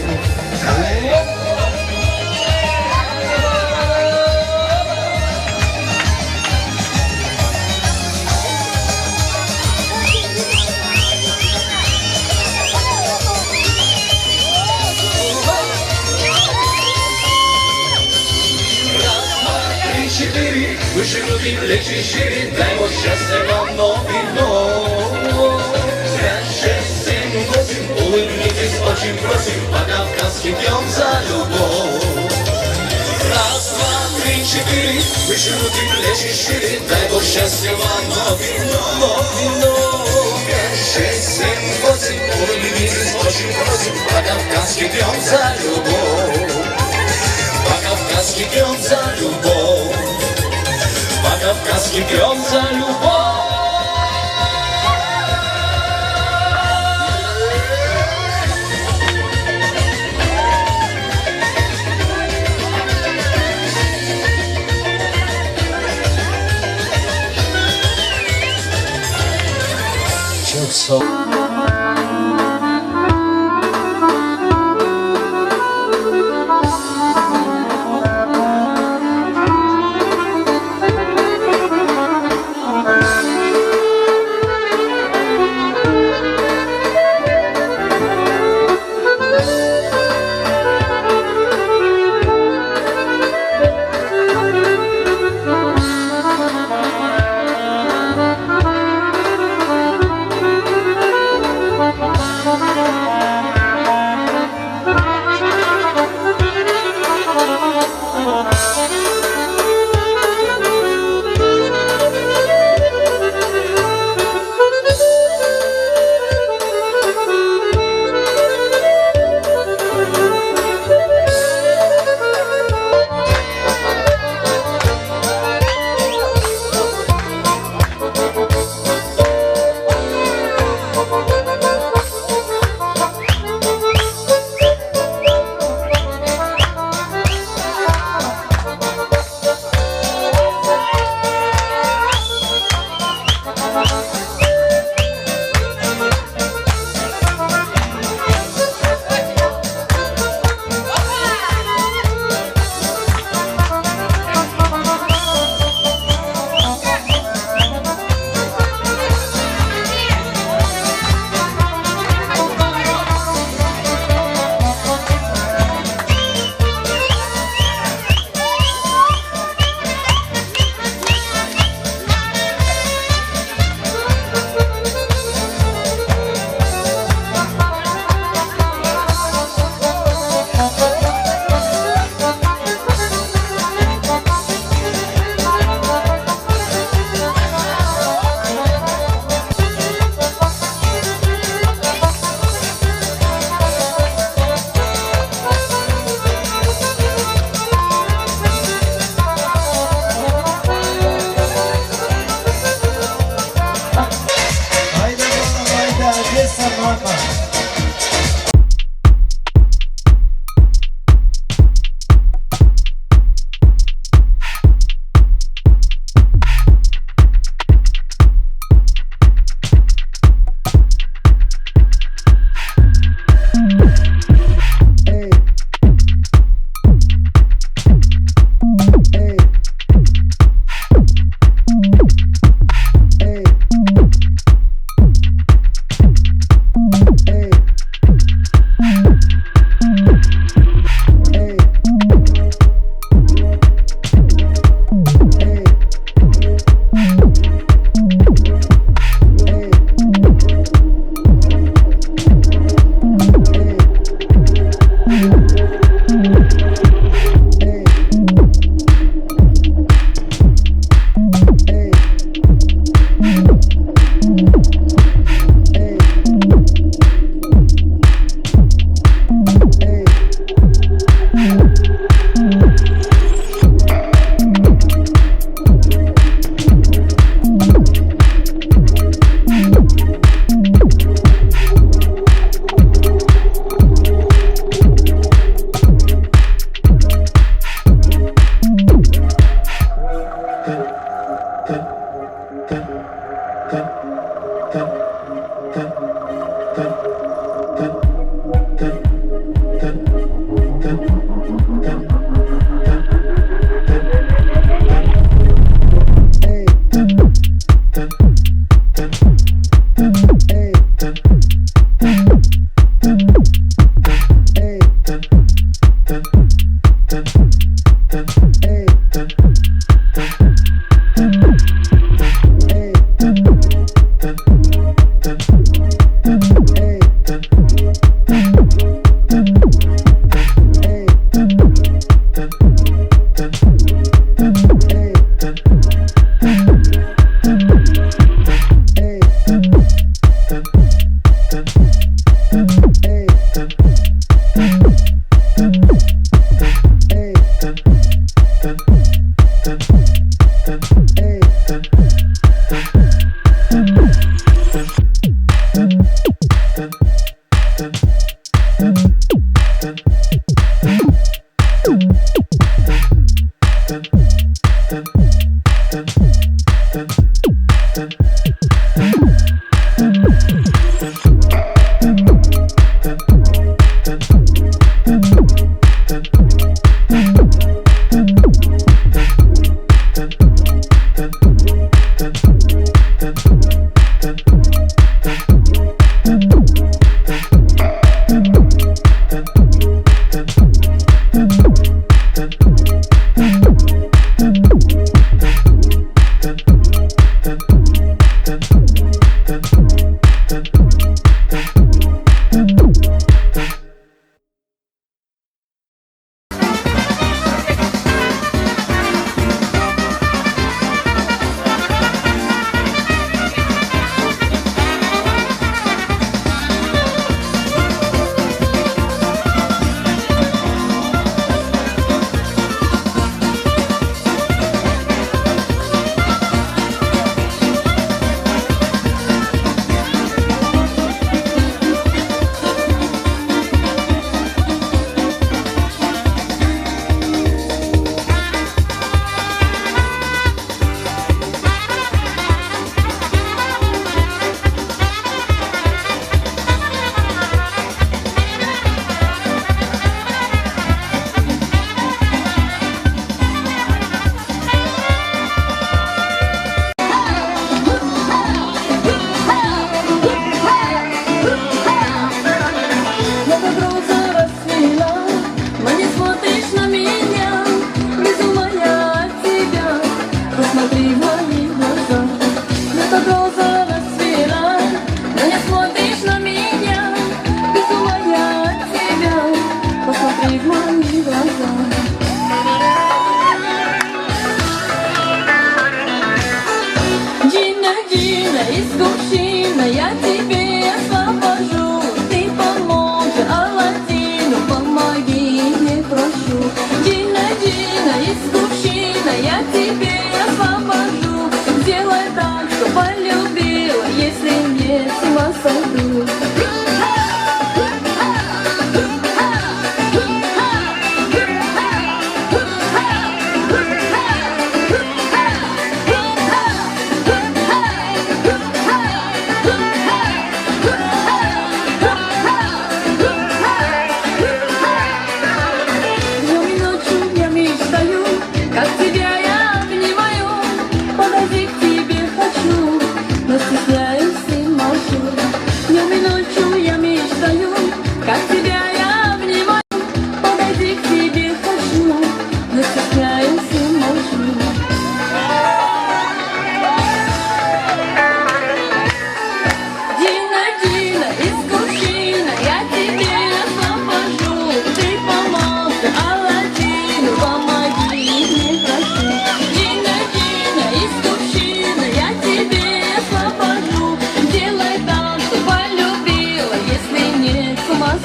Выше руки, плечи шире, дай Бог счастья вам многих ног. 5, 6, 7, 8, улыбнитесь, очень просим, по-кавказски пьем за любовь. Раз, два, три, четыре, выше руки, плечи шире, дай Бог счастья вам многих ног. 5, 6, 7, 8, улыбнитесь, очень просим, по-кавказски пьем за любовь. По-кавказски пьем за любовь. По-кавказски пьем за любовь.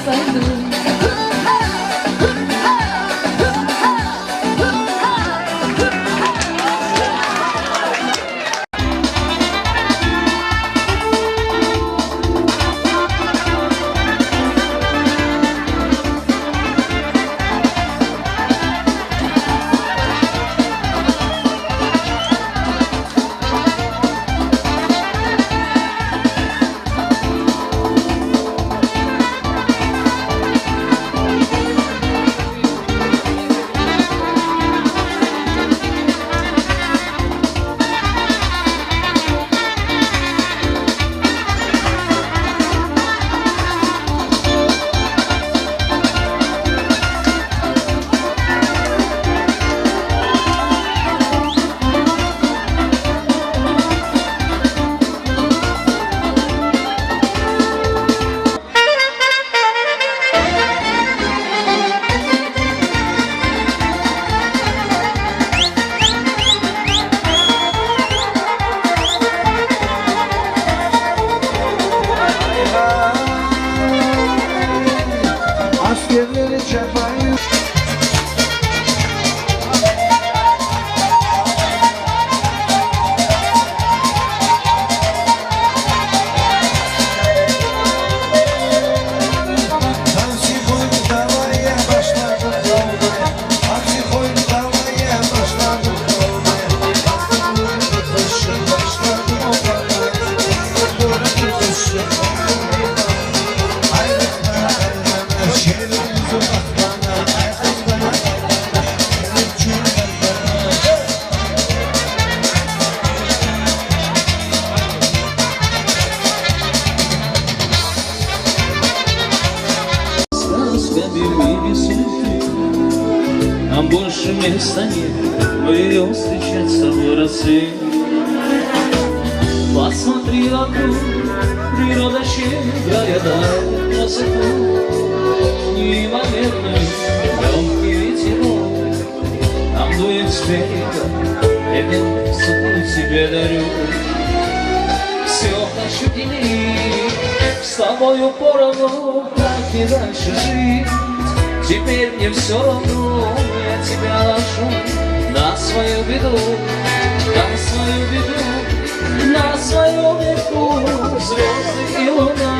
сойду. Askerleri çapayı Tansi koydu davaya başladım kalmaya Aksi koydu davaya başladım kalmaya Aksi koydu taşı başladım o kadar Koydu taşı Ayrıca ayrıca şehrimizi baktana Aykızlara Benim çürlerden Нам больше места нет, мы идем встречаться в России. Посмотри вокруг, природа щедрая дает красоту. Неимоверный, легкий ветерок нам дует с берега, эту красоту тебе дарю. Все хочу делить с тобою поровну, как и дальше жить. Теперь мне все равно, я тебя ношу на свою беду, на свою беду, на свою беду. Звезды и луна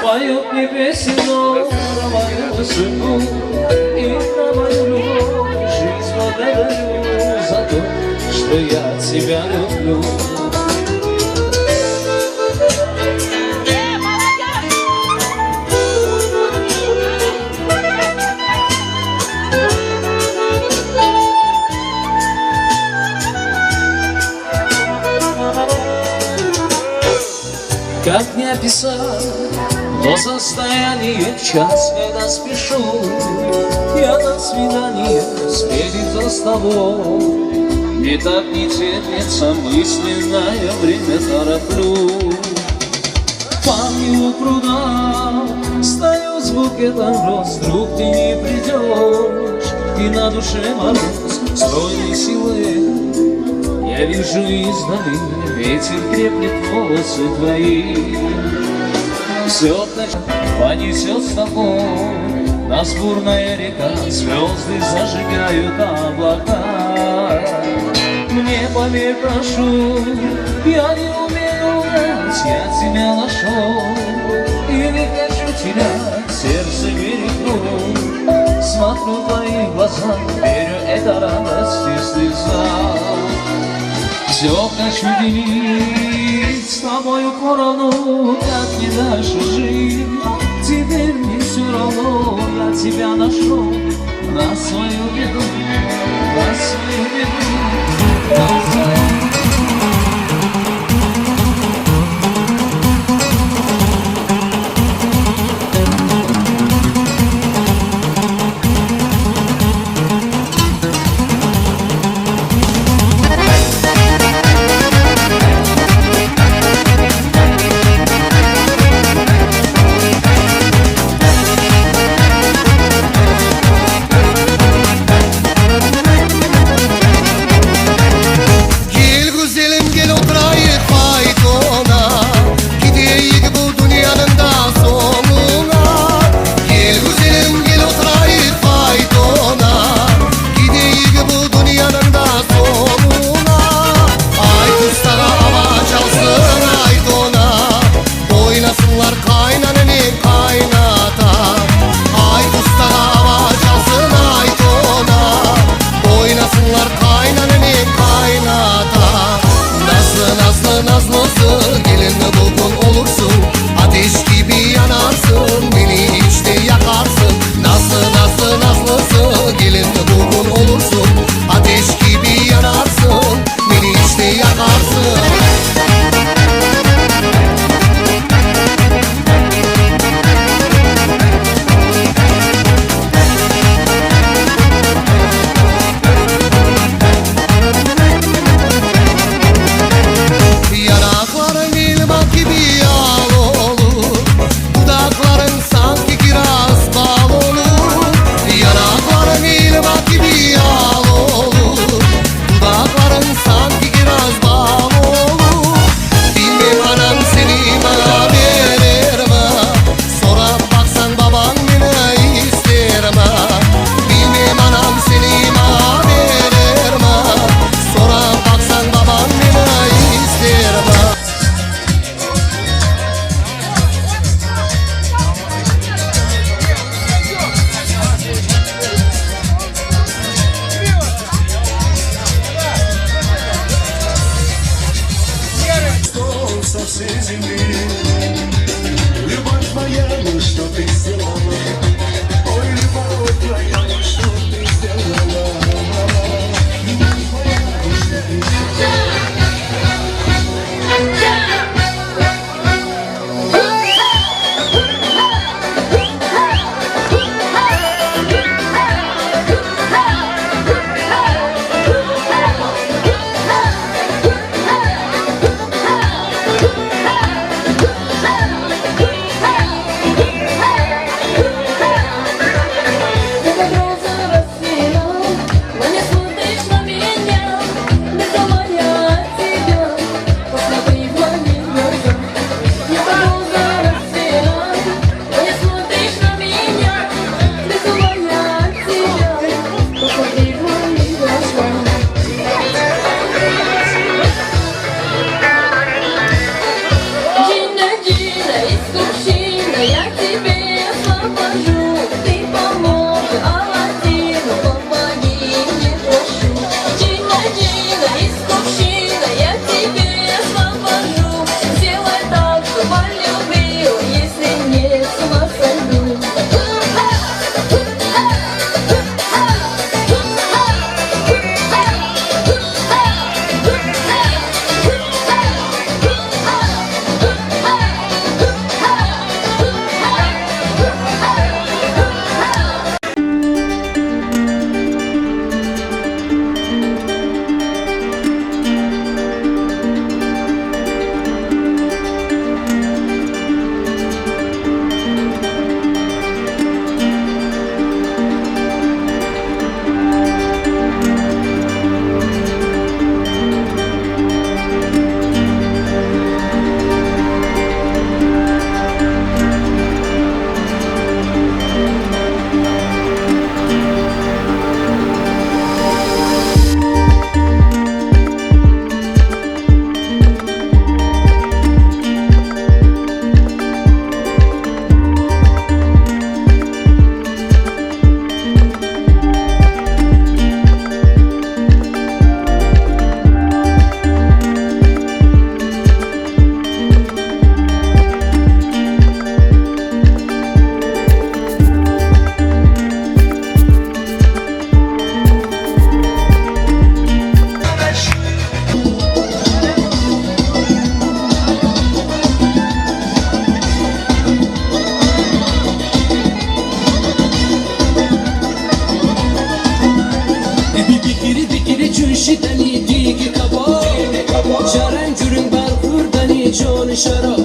поют мне песенку про мою судьбу и про мою любовь. Жизнь благодарю за то, что я тебя люблю. Как не описать то состояние в час, когда спешу я на свидание встретиться с тобой. И так не терпится мысленное время тороплю. Помню пруда, стою с букетом роз, вдруг ты не придешь, и на душе мороз, стройной силы. Я вижу издали, ветер крепнет волосы твои. Все понесет с тобой, нас бурная река, звезды зажигают облака. Мне поверь, прошу, я не умею врать, я тебя нашел и не хочу терять, сердце берегу. Смотрю в твои глаза, верю, это радость и слеза. Все хочу делить с тобою поровну, как не дальше жить. Теперь мне все равно, я тебя нашел на свою беду, на свою беду, на свою беду.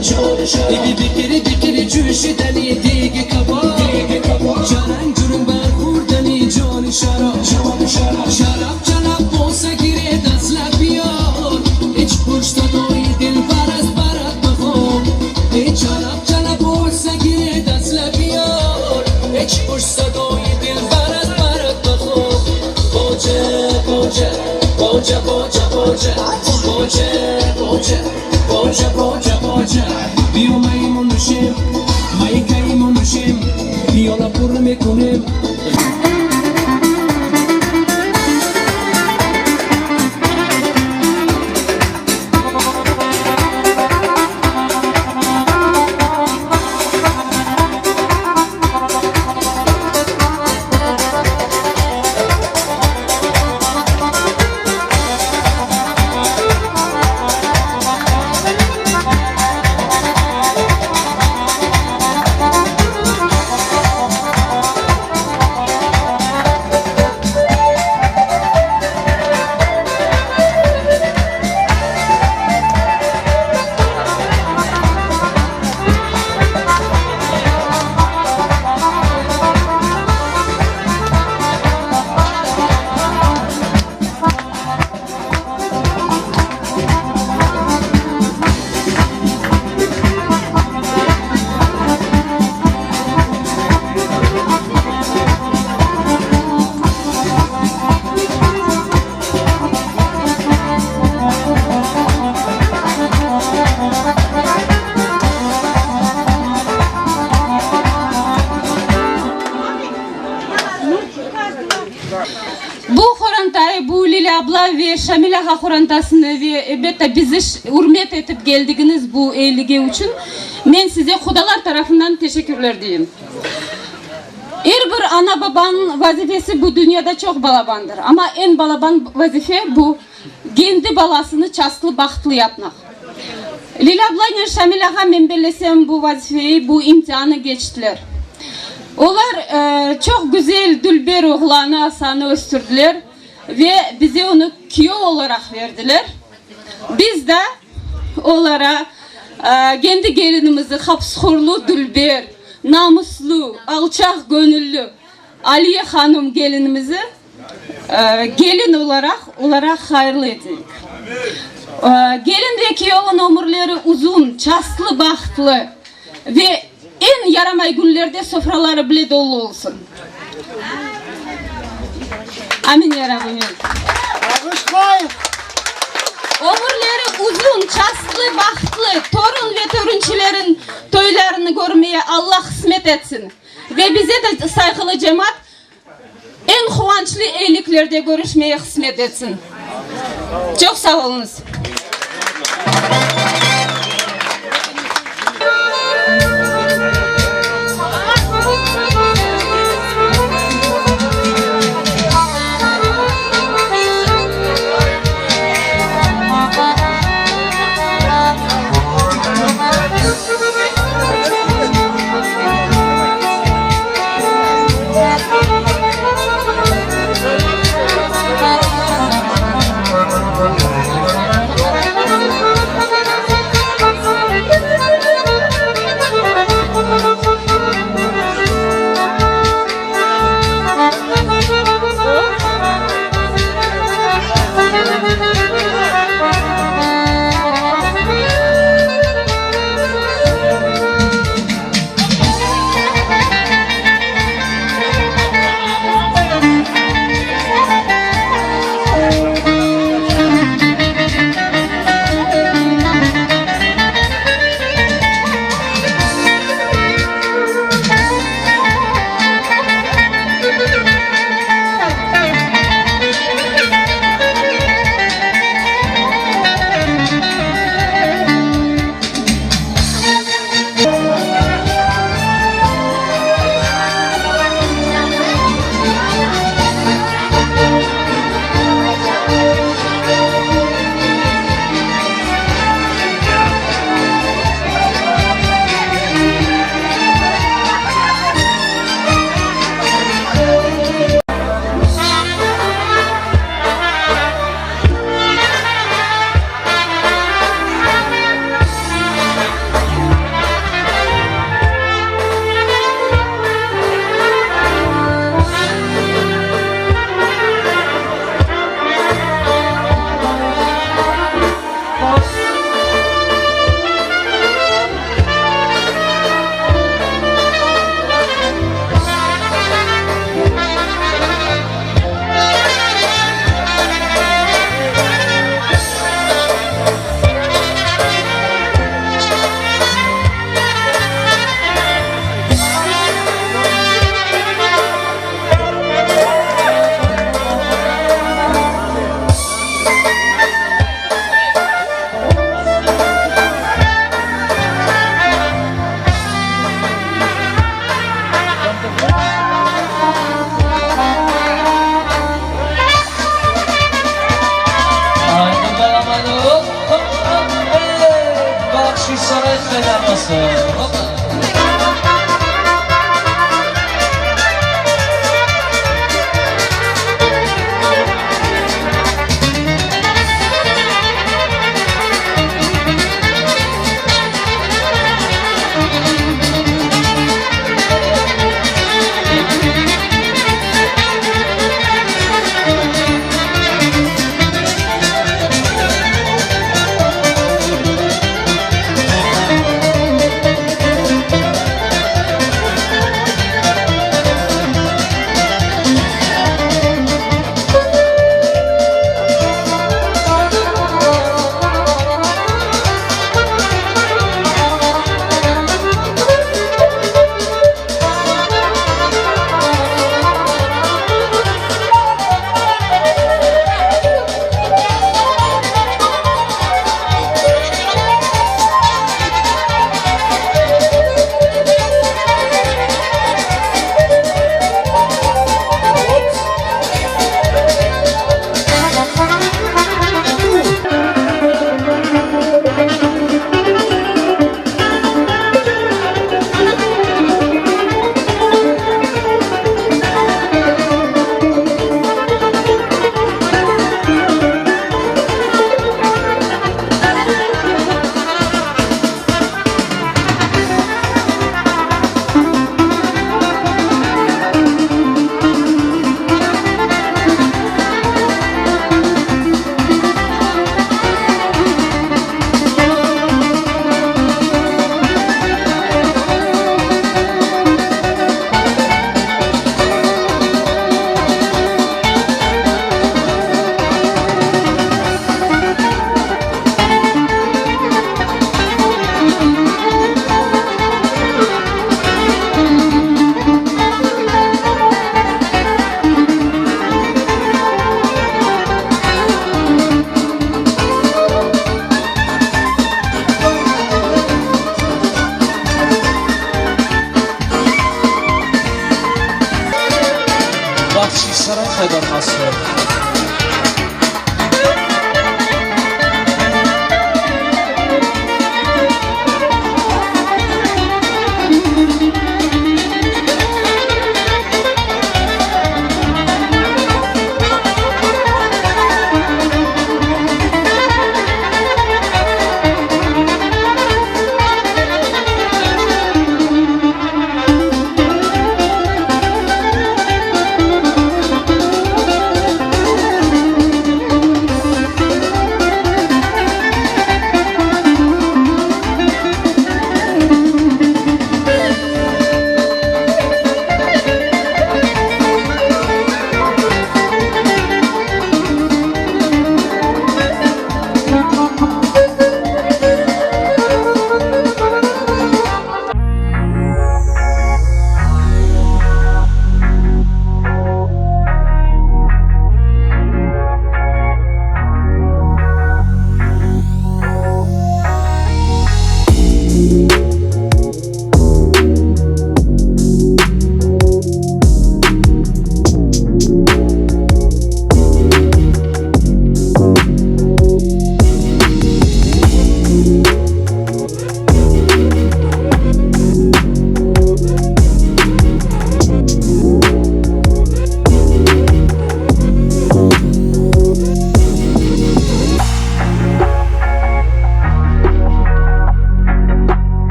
bikiri bikiri cüşideni digi kaba Canan cürüm ber kurdeni cani şarap Şarap canap olsa gire dasla biyar Hiç burçta doy dil baraz barat bakım Hiç canap olsa gire dasla biyar Hiç burçta doy dil baraz barat bakım Boca boca boca boca boca boca boca boca boca Bio maymun düşüm Maykaymun düşüm Biola purme kunem Bu horantayı, bu Lili abla ve Şamil ağa horantasını ve elbette bizi hürmet etip geldiğiniz bu eyligi için ben size Xudalar tarafından teşekkürler diyeyim. Her bir ana babanın vazifesi bu dünyada çok balabandır. Ama en balaban vazife bu kendi balasını çaslı bahtlı yapmak. Lili abla ile Şamil ağa ben belesem bu vazifeyi, bu imtihanı geçtiler. Onlar çok güzel dülber oğlanı Hasan'ı östürdüler ve bize onu kiyo olarak verdiler. Biz de onlara kendi gelinimizi hapsxurlu dülber, namuslu, alçak gönüllü Aliye Hanım gelinimizi gelin olarak hayırlı ettik. Gelin ve kiyovun ömürleri uzun, çaslı, bahtlı ve en yaramay günlerde sofraları bile dolu olsun. Amin ya Rabbim. Ömürleri uzun, çaslı, bahtlı, torun ve torunçilerin toylarını görmeye Allah kısmet etsin. Ve bize de saygılı cemaat en kıvançlı eyliklerde görüşmeye kısmet etsin. Çok sağ olunuz. Saray kaybolması.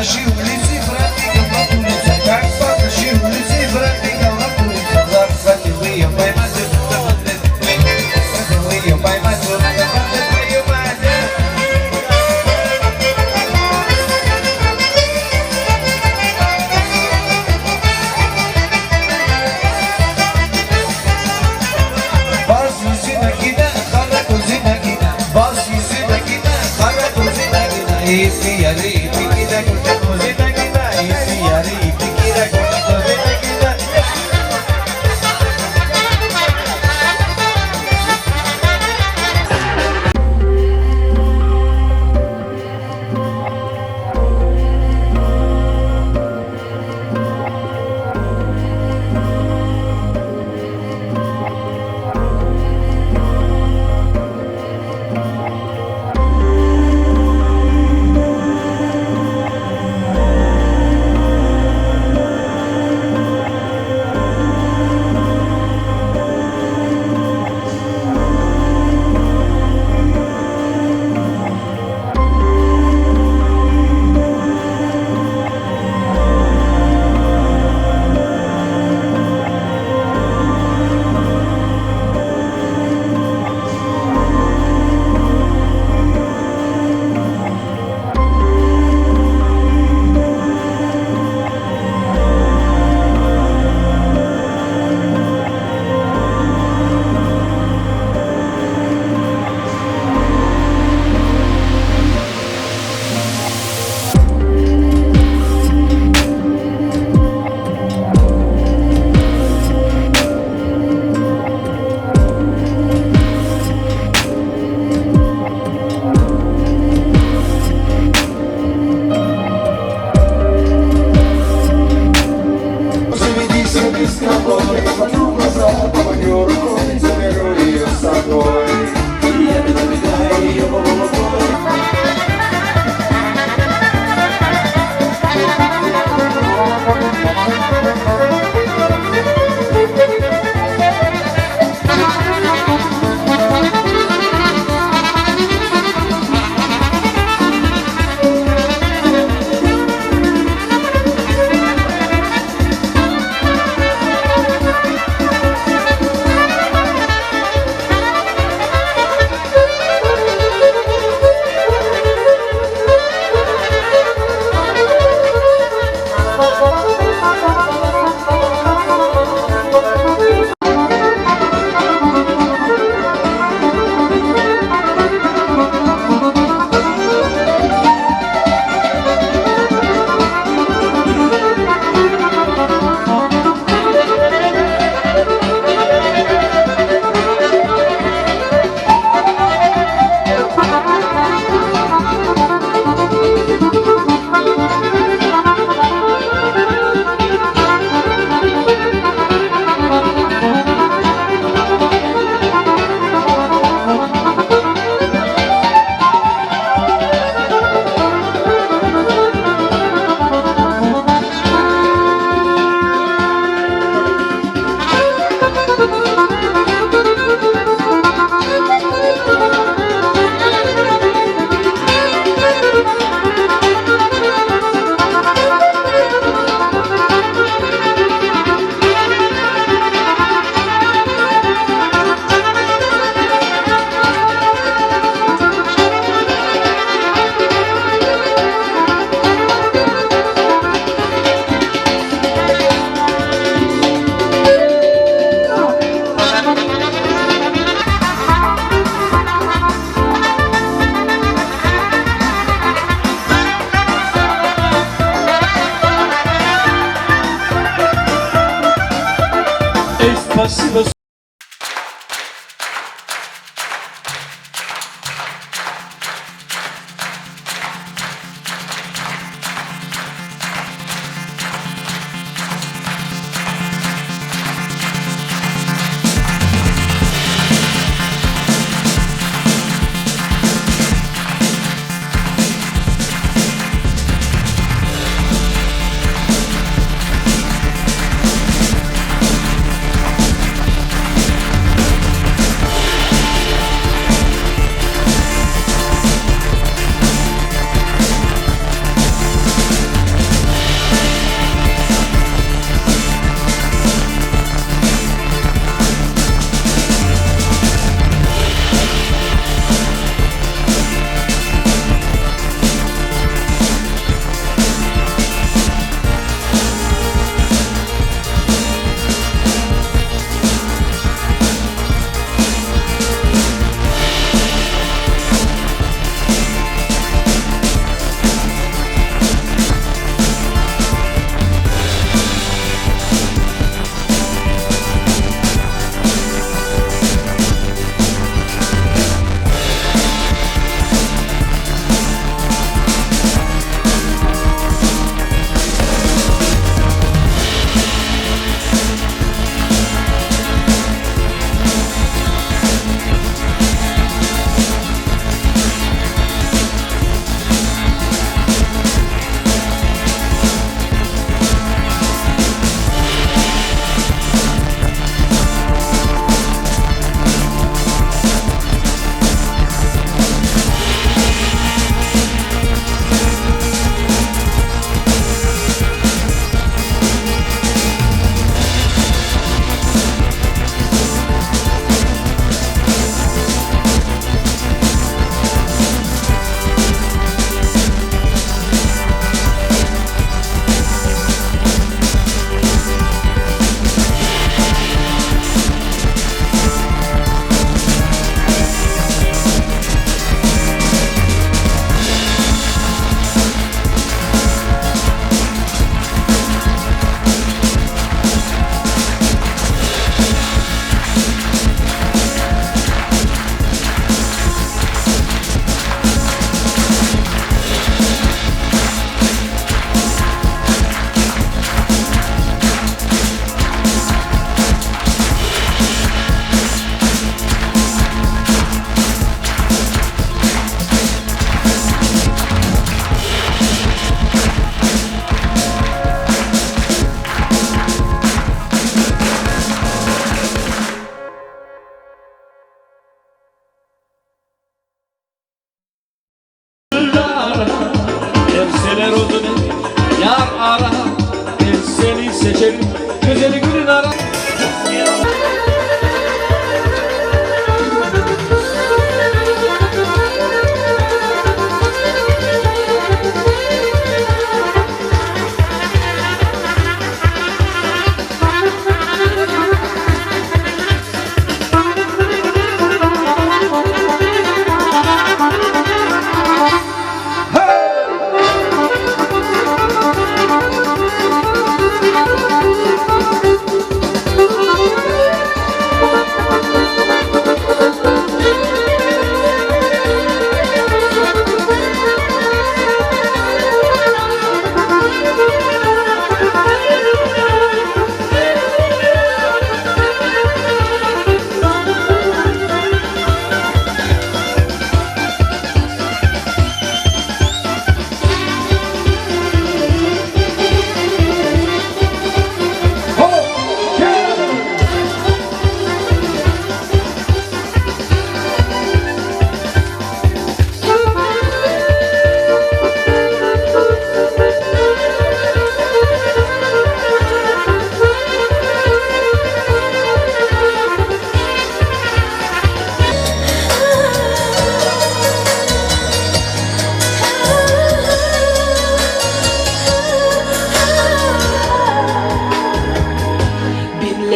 Саши улицы, братикам на улице, как Саши улицы, братикам на улице. Захотел ее поймать, захотел ее поймать, твою мать. Bas yüzüne giden, kara gözüne giden. Bas yüzüne giden, kara gözüne giden. İpi yarı ipi gide, koca gözüne giden. İpi yarı ipi gide, koca gözüne giden. Спасибо. Emseler odunu yar ara, ben seni seçerim, güzeli gülün ara.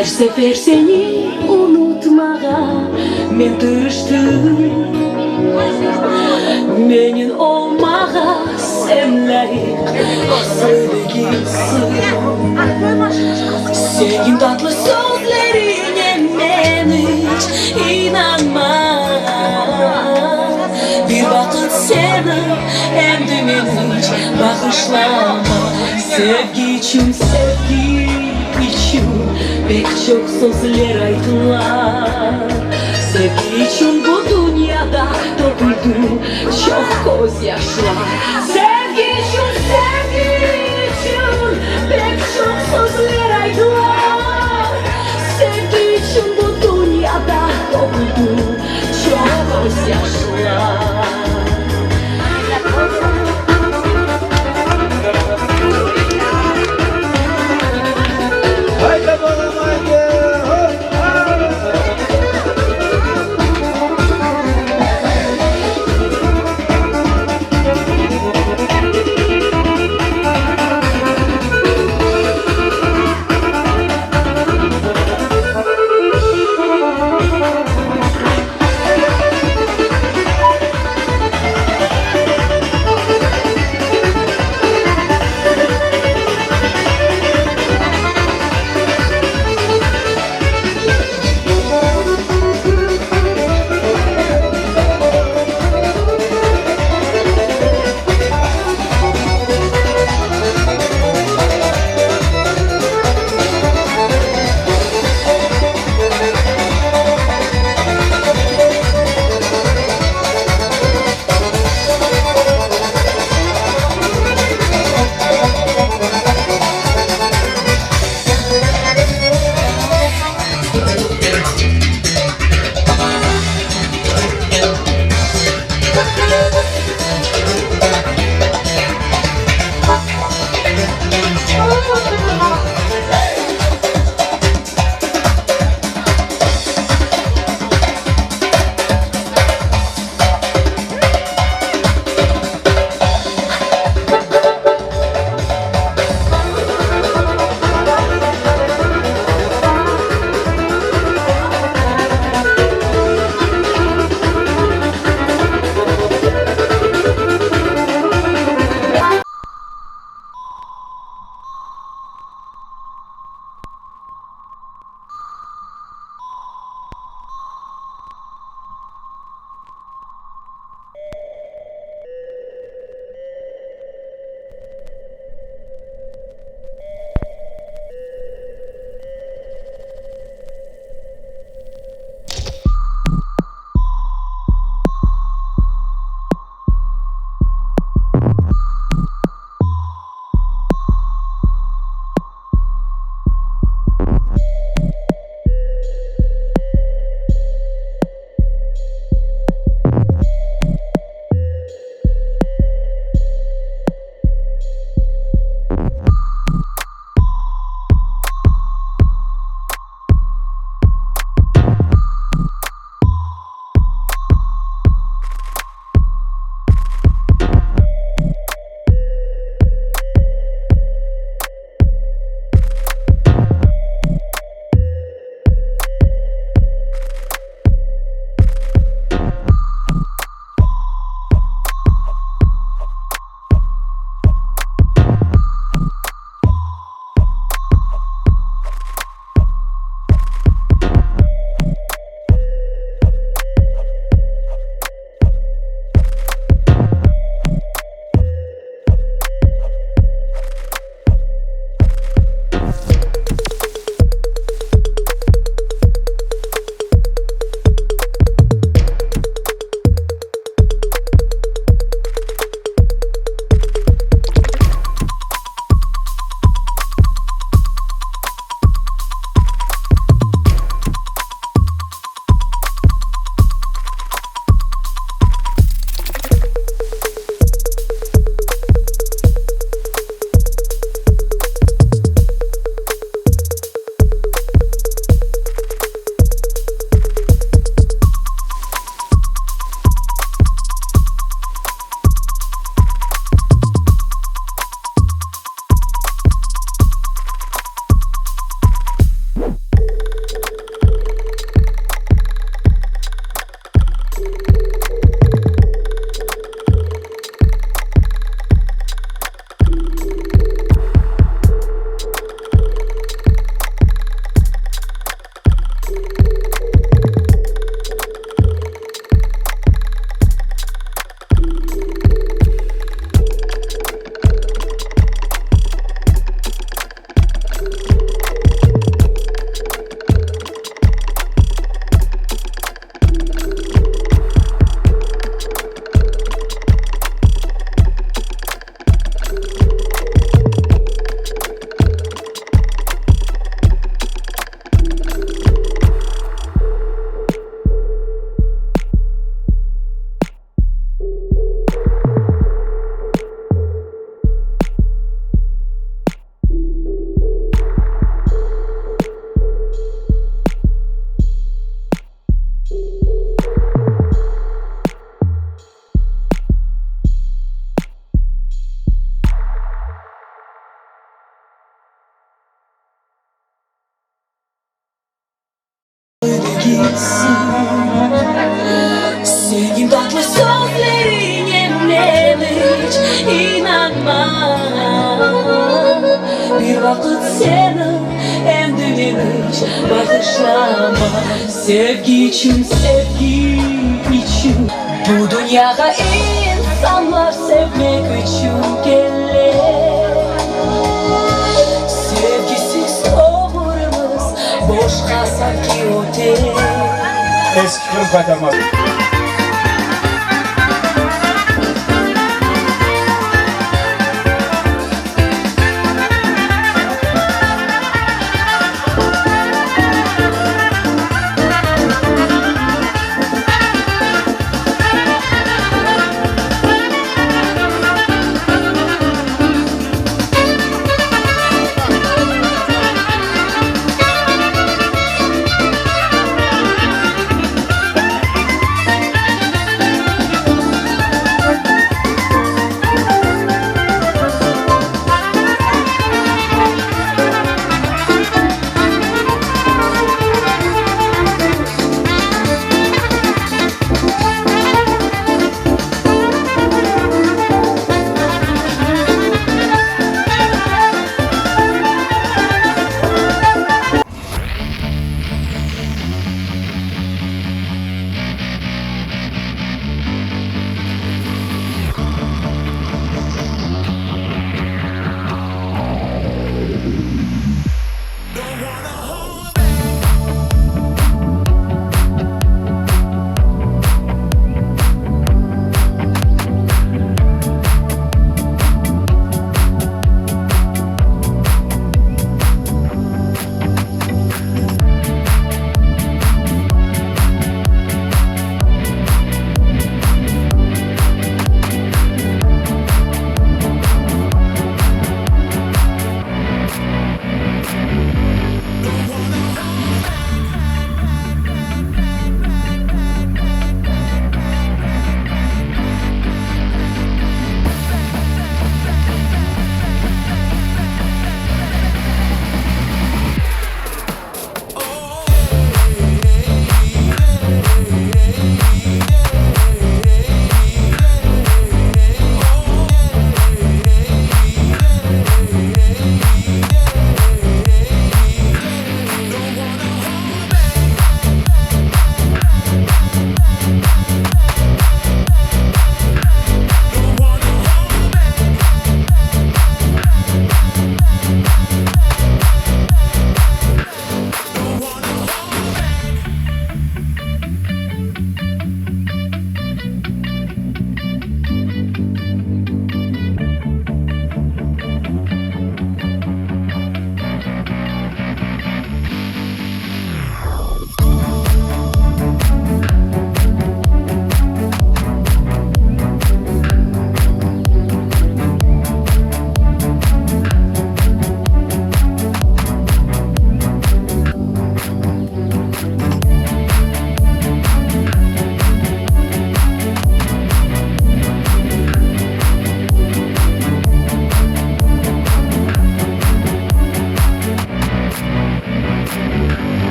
Her sefer seni unutmağa men tırıştım. Menin olmağa sen layık söylegisin. Senin tatlı sözlerine men hiç inanmam. Bir vakit seni emdimin hiç bağışlama. Sevgi için sevgi için pek çok sözler aytılar. Sevgi için bu dünyada döküldü çok gözyaşlar. Sevgi için pek çok sözler aytılar. Sevgi için bu dünyada döküldü çok gözyaşlar. sözlerine hiç inanma. Bir vakit seni endinin hiç bağışlama. Sevgi için, sevgi için bu dünyaya insanlar sevmek için gelir. Sevgisiz ömrümüz boşa sanki otel. Eski kırım kaytarmaz.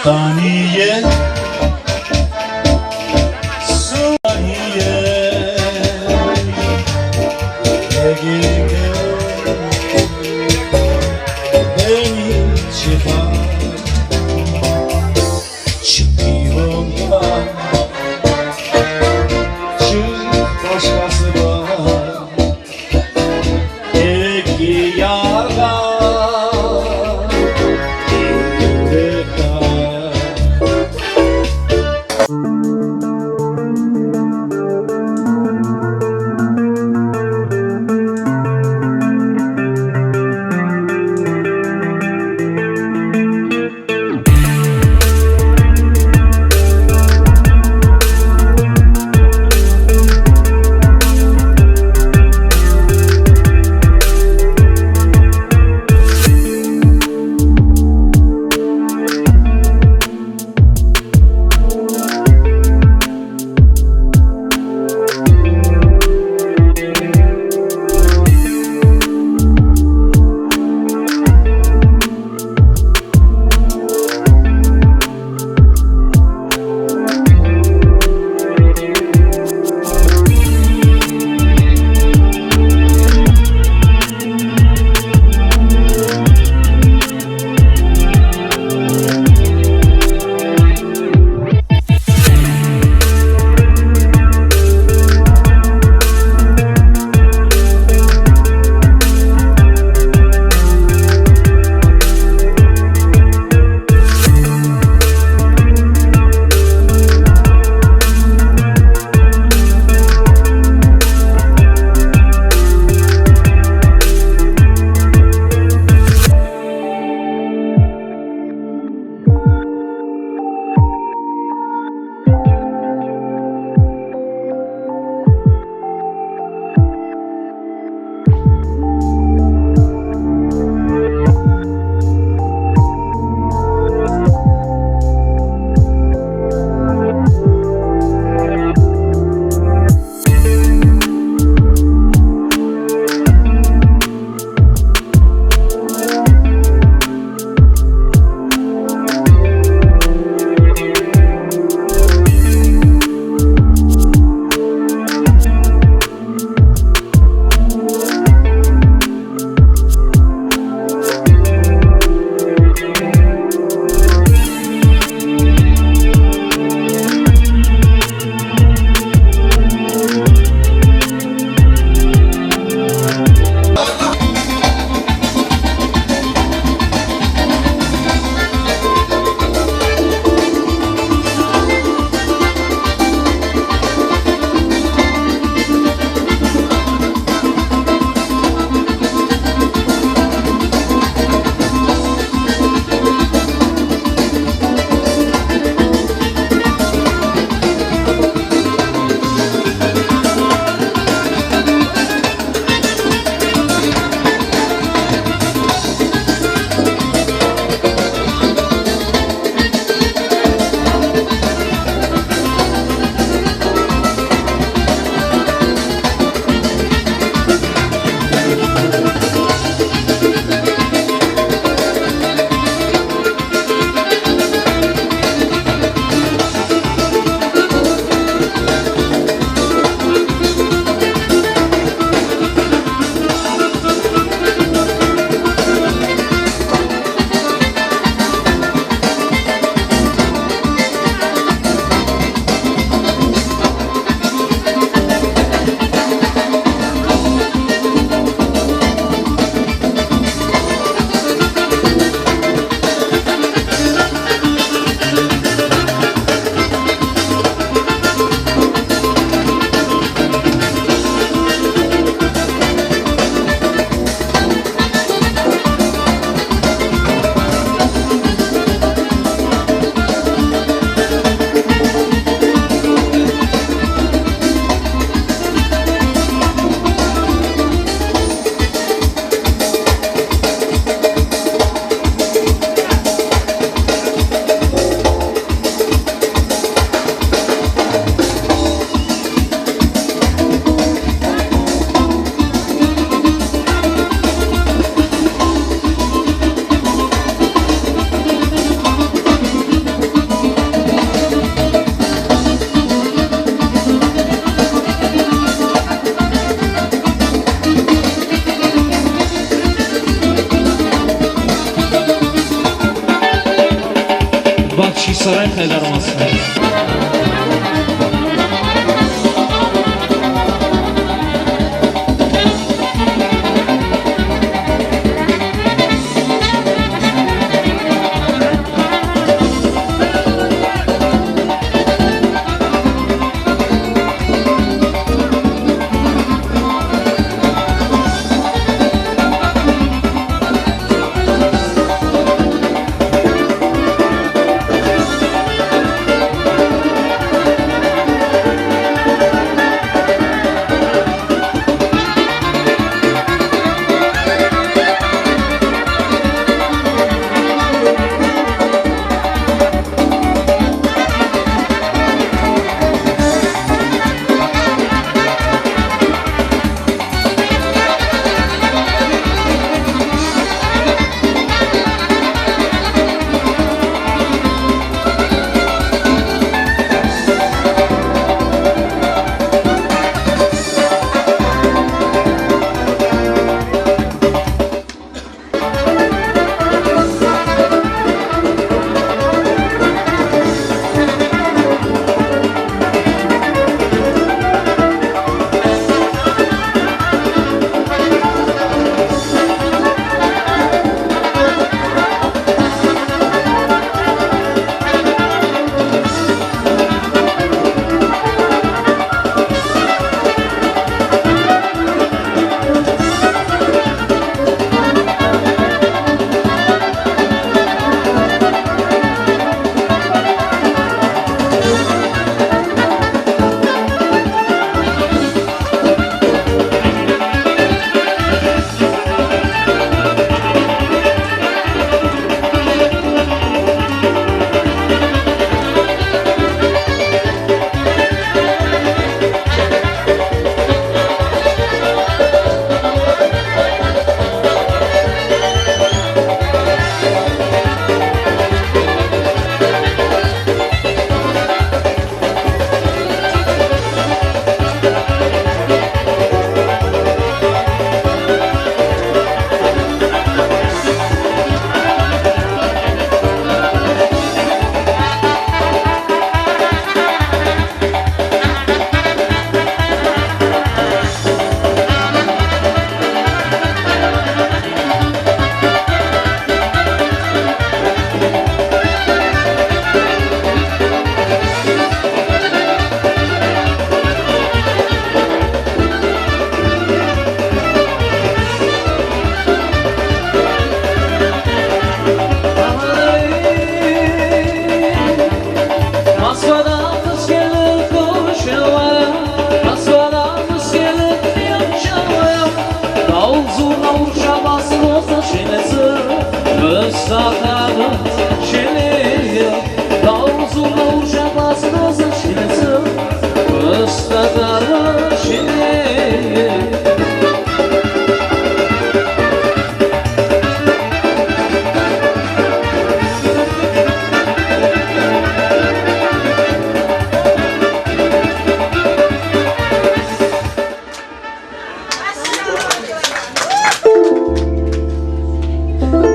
Saniye Saniye Egil'de beni çıkar Çık yoldan Çık başkası Aksaray Kaydarması.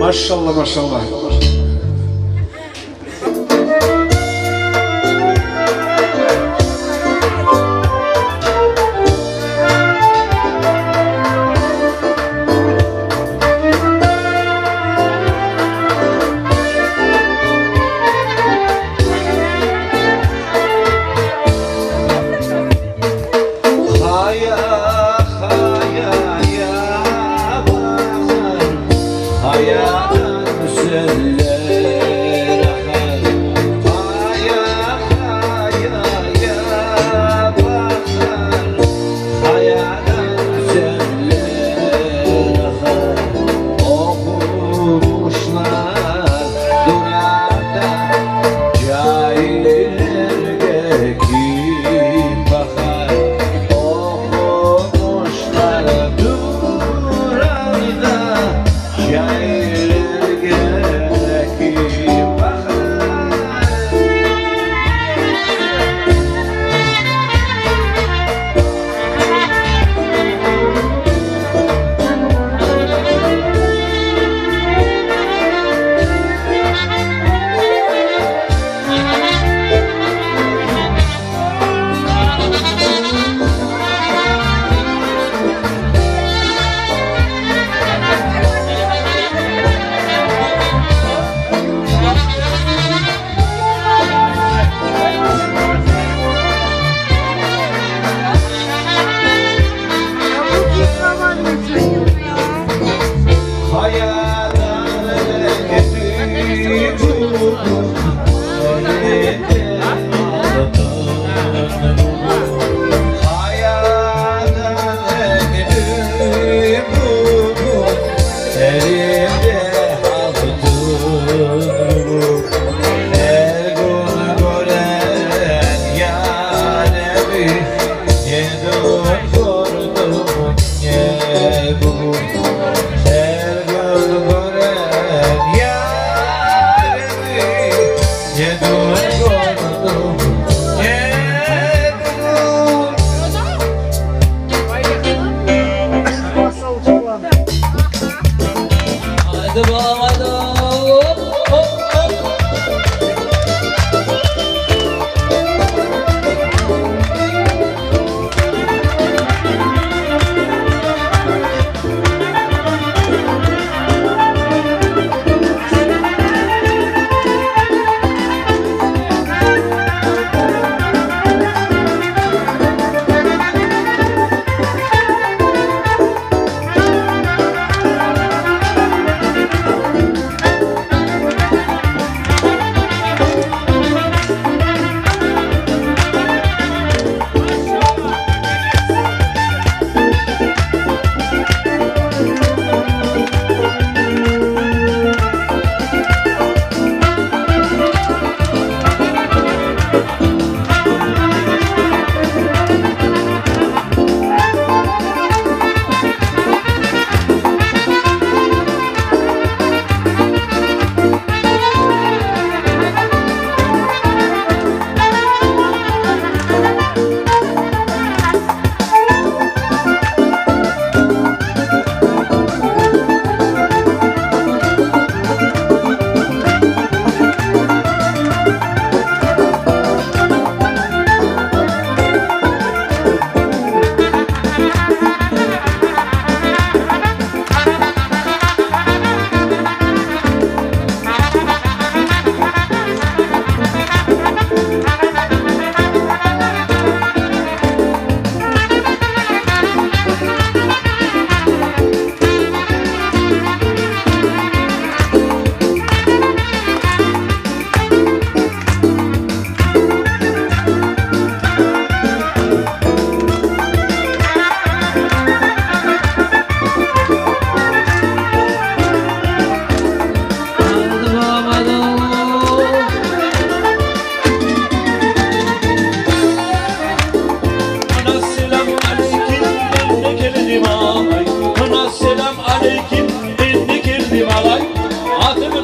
Maşallah maşallah. Hayatın güzel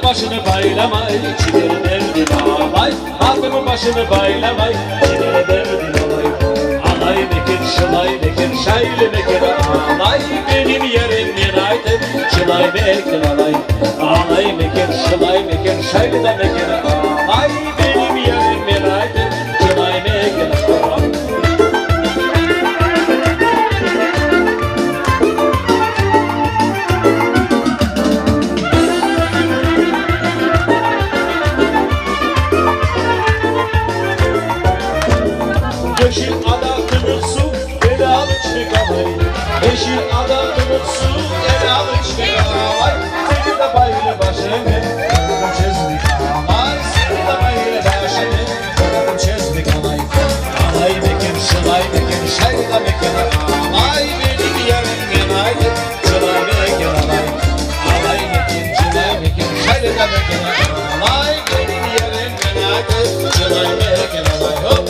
başını baylamay, çiğneri derdim alay. Altımın başını baylamay, çiğneri derdim alay. Alay bekir, şılay bekir, şaylı bekir alay. Benim yerim yenaydı, şılay bekir alay. Alay bekir, şılay bekir, şaylı da bekir alay. Benim yerim yenaydı, şılay bekir alay. Yeşil adamın su, ele al içmek alay. Yeşil adamın su, ele al içmek alay. Seni de bayılı başını, kırdım çizmek alay. Seni de bayılı başını, kırdım çizmek alay. Alay bekir, şılay bekir, şayla bekir alay. Benim yerim yanaydı, şılay bekir alay. Alay bekir, şılay bekir, şayla bekir alay. Benim yerim yanaydı, şılay bekir alay. Hop!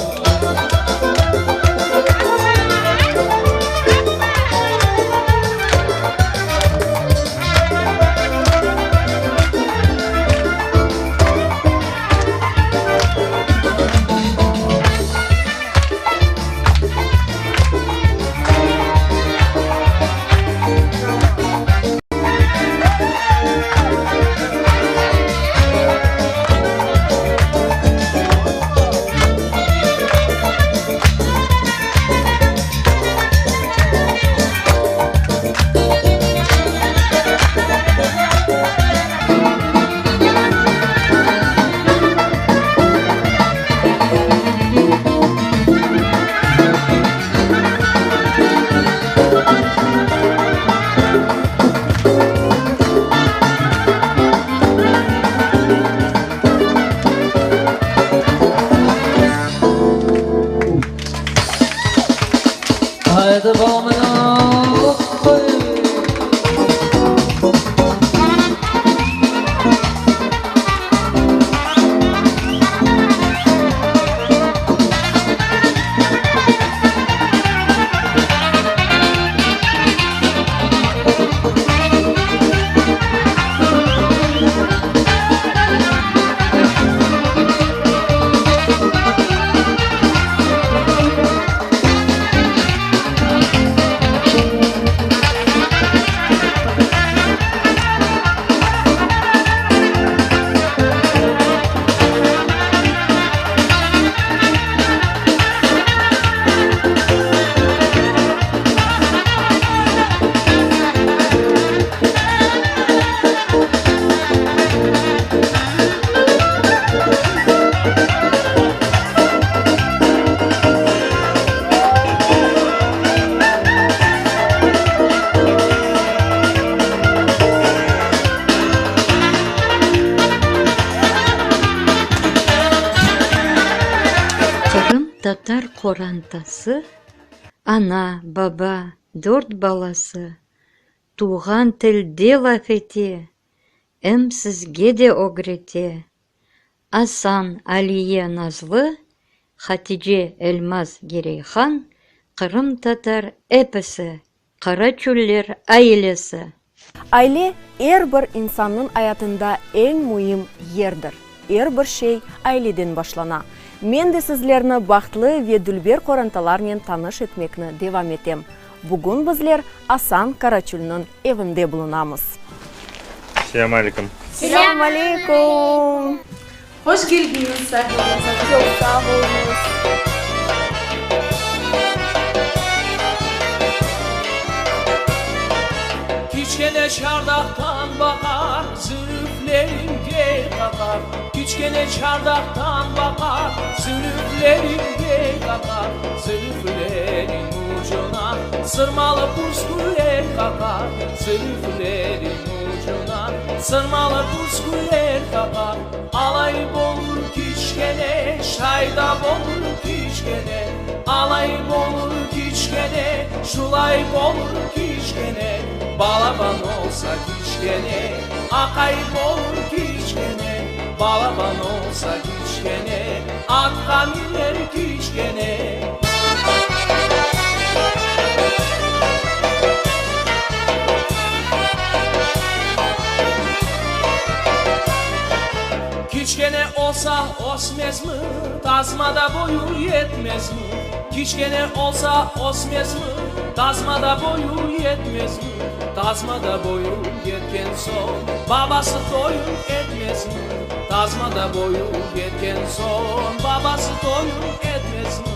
Korantası, ana, baba, 4 balası, tuğan tilde laf ete, sizge de öğrete. Asan, Aliye Nazlı, Hatice Elmaz Gereyhan, Kırım Tatar episi, Kara Çöller ailesi. Aile her bir insanın hayatında en mühim yerdir. Her bir şey aileden başlana. Men de sizlerni baxtlı ve dülber korantalarla tanış etmekni devam etem. Bugün bizler Asan Karaçul'nun evinde bulunamız. Selamun aleyküm. Selamun aleyküm. Hoş geldiniz sahibimize. Çok sağ olunuz. Küçkene çardaktan bakar, zülüflerim gel kakar. Küçkene çardaktan bakar, zülüflerim gel kakar. Zülüflerin ucuna sırmalı püsküller kakar. Zülüflerin ucuna sırmalı püsküller kakar. Alayım olur küçkene, şaydap olur küçkene. Alayım olur küçkene, şulayım olur küçkene. Balaban olsa küçkene, akayıp olur küçkene. Balaban olsa küçkene, atka miner küçkene. Küçkene olsa osmez mi, tazmada boyu yetmez mi? Küçkene olsa osmez mi, tazmada boyu yetmez mi? Tazmada boyu yetken son, babası toyun etmez mi? Tazmada boyu yetken son, babası toyun etmez mi?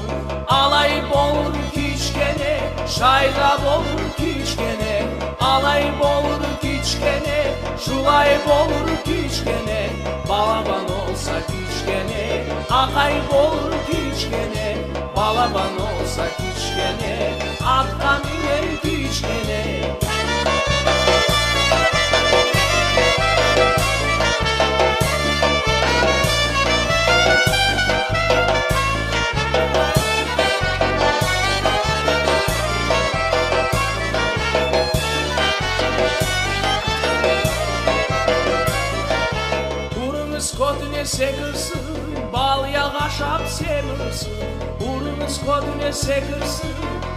Alayıp olur küçkene, şaydap olur küçkene. Alayıp olur küçkene, şulayıp olur küçkene. Balaban olsa küçkene, akayıp olur küçkene. Balaban olsa küçkene, atka miner küçkene. Kodüne sekırsın, bal yağaşap semirsin. Burnunuz kodüne sekırsın,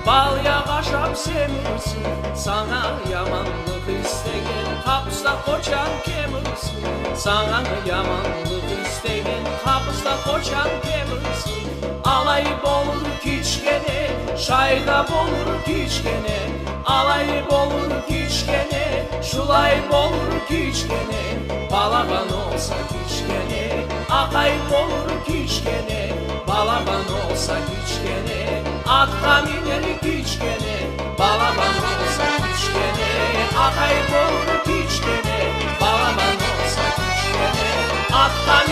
bal yağaşap semirsin. Sana yamanlık istegen, kapısta koçan kemirsin. Sana yamanlık istegen, kapısta koçan kemirsin. Alayıp olur küçkene, şaydap olur küçkene. Alayıp olur küçkene, şulayıp olur küçkene. Balaban olsa küçkene, akayıp olur küçkene. Balaban olsa küçkene, atka miner küçkene. Balaban olsa küçkene, akayıp olur küçkene. Balaban olsa küçkene, atka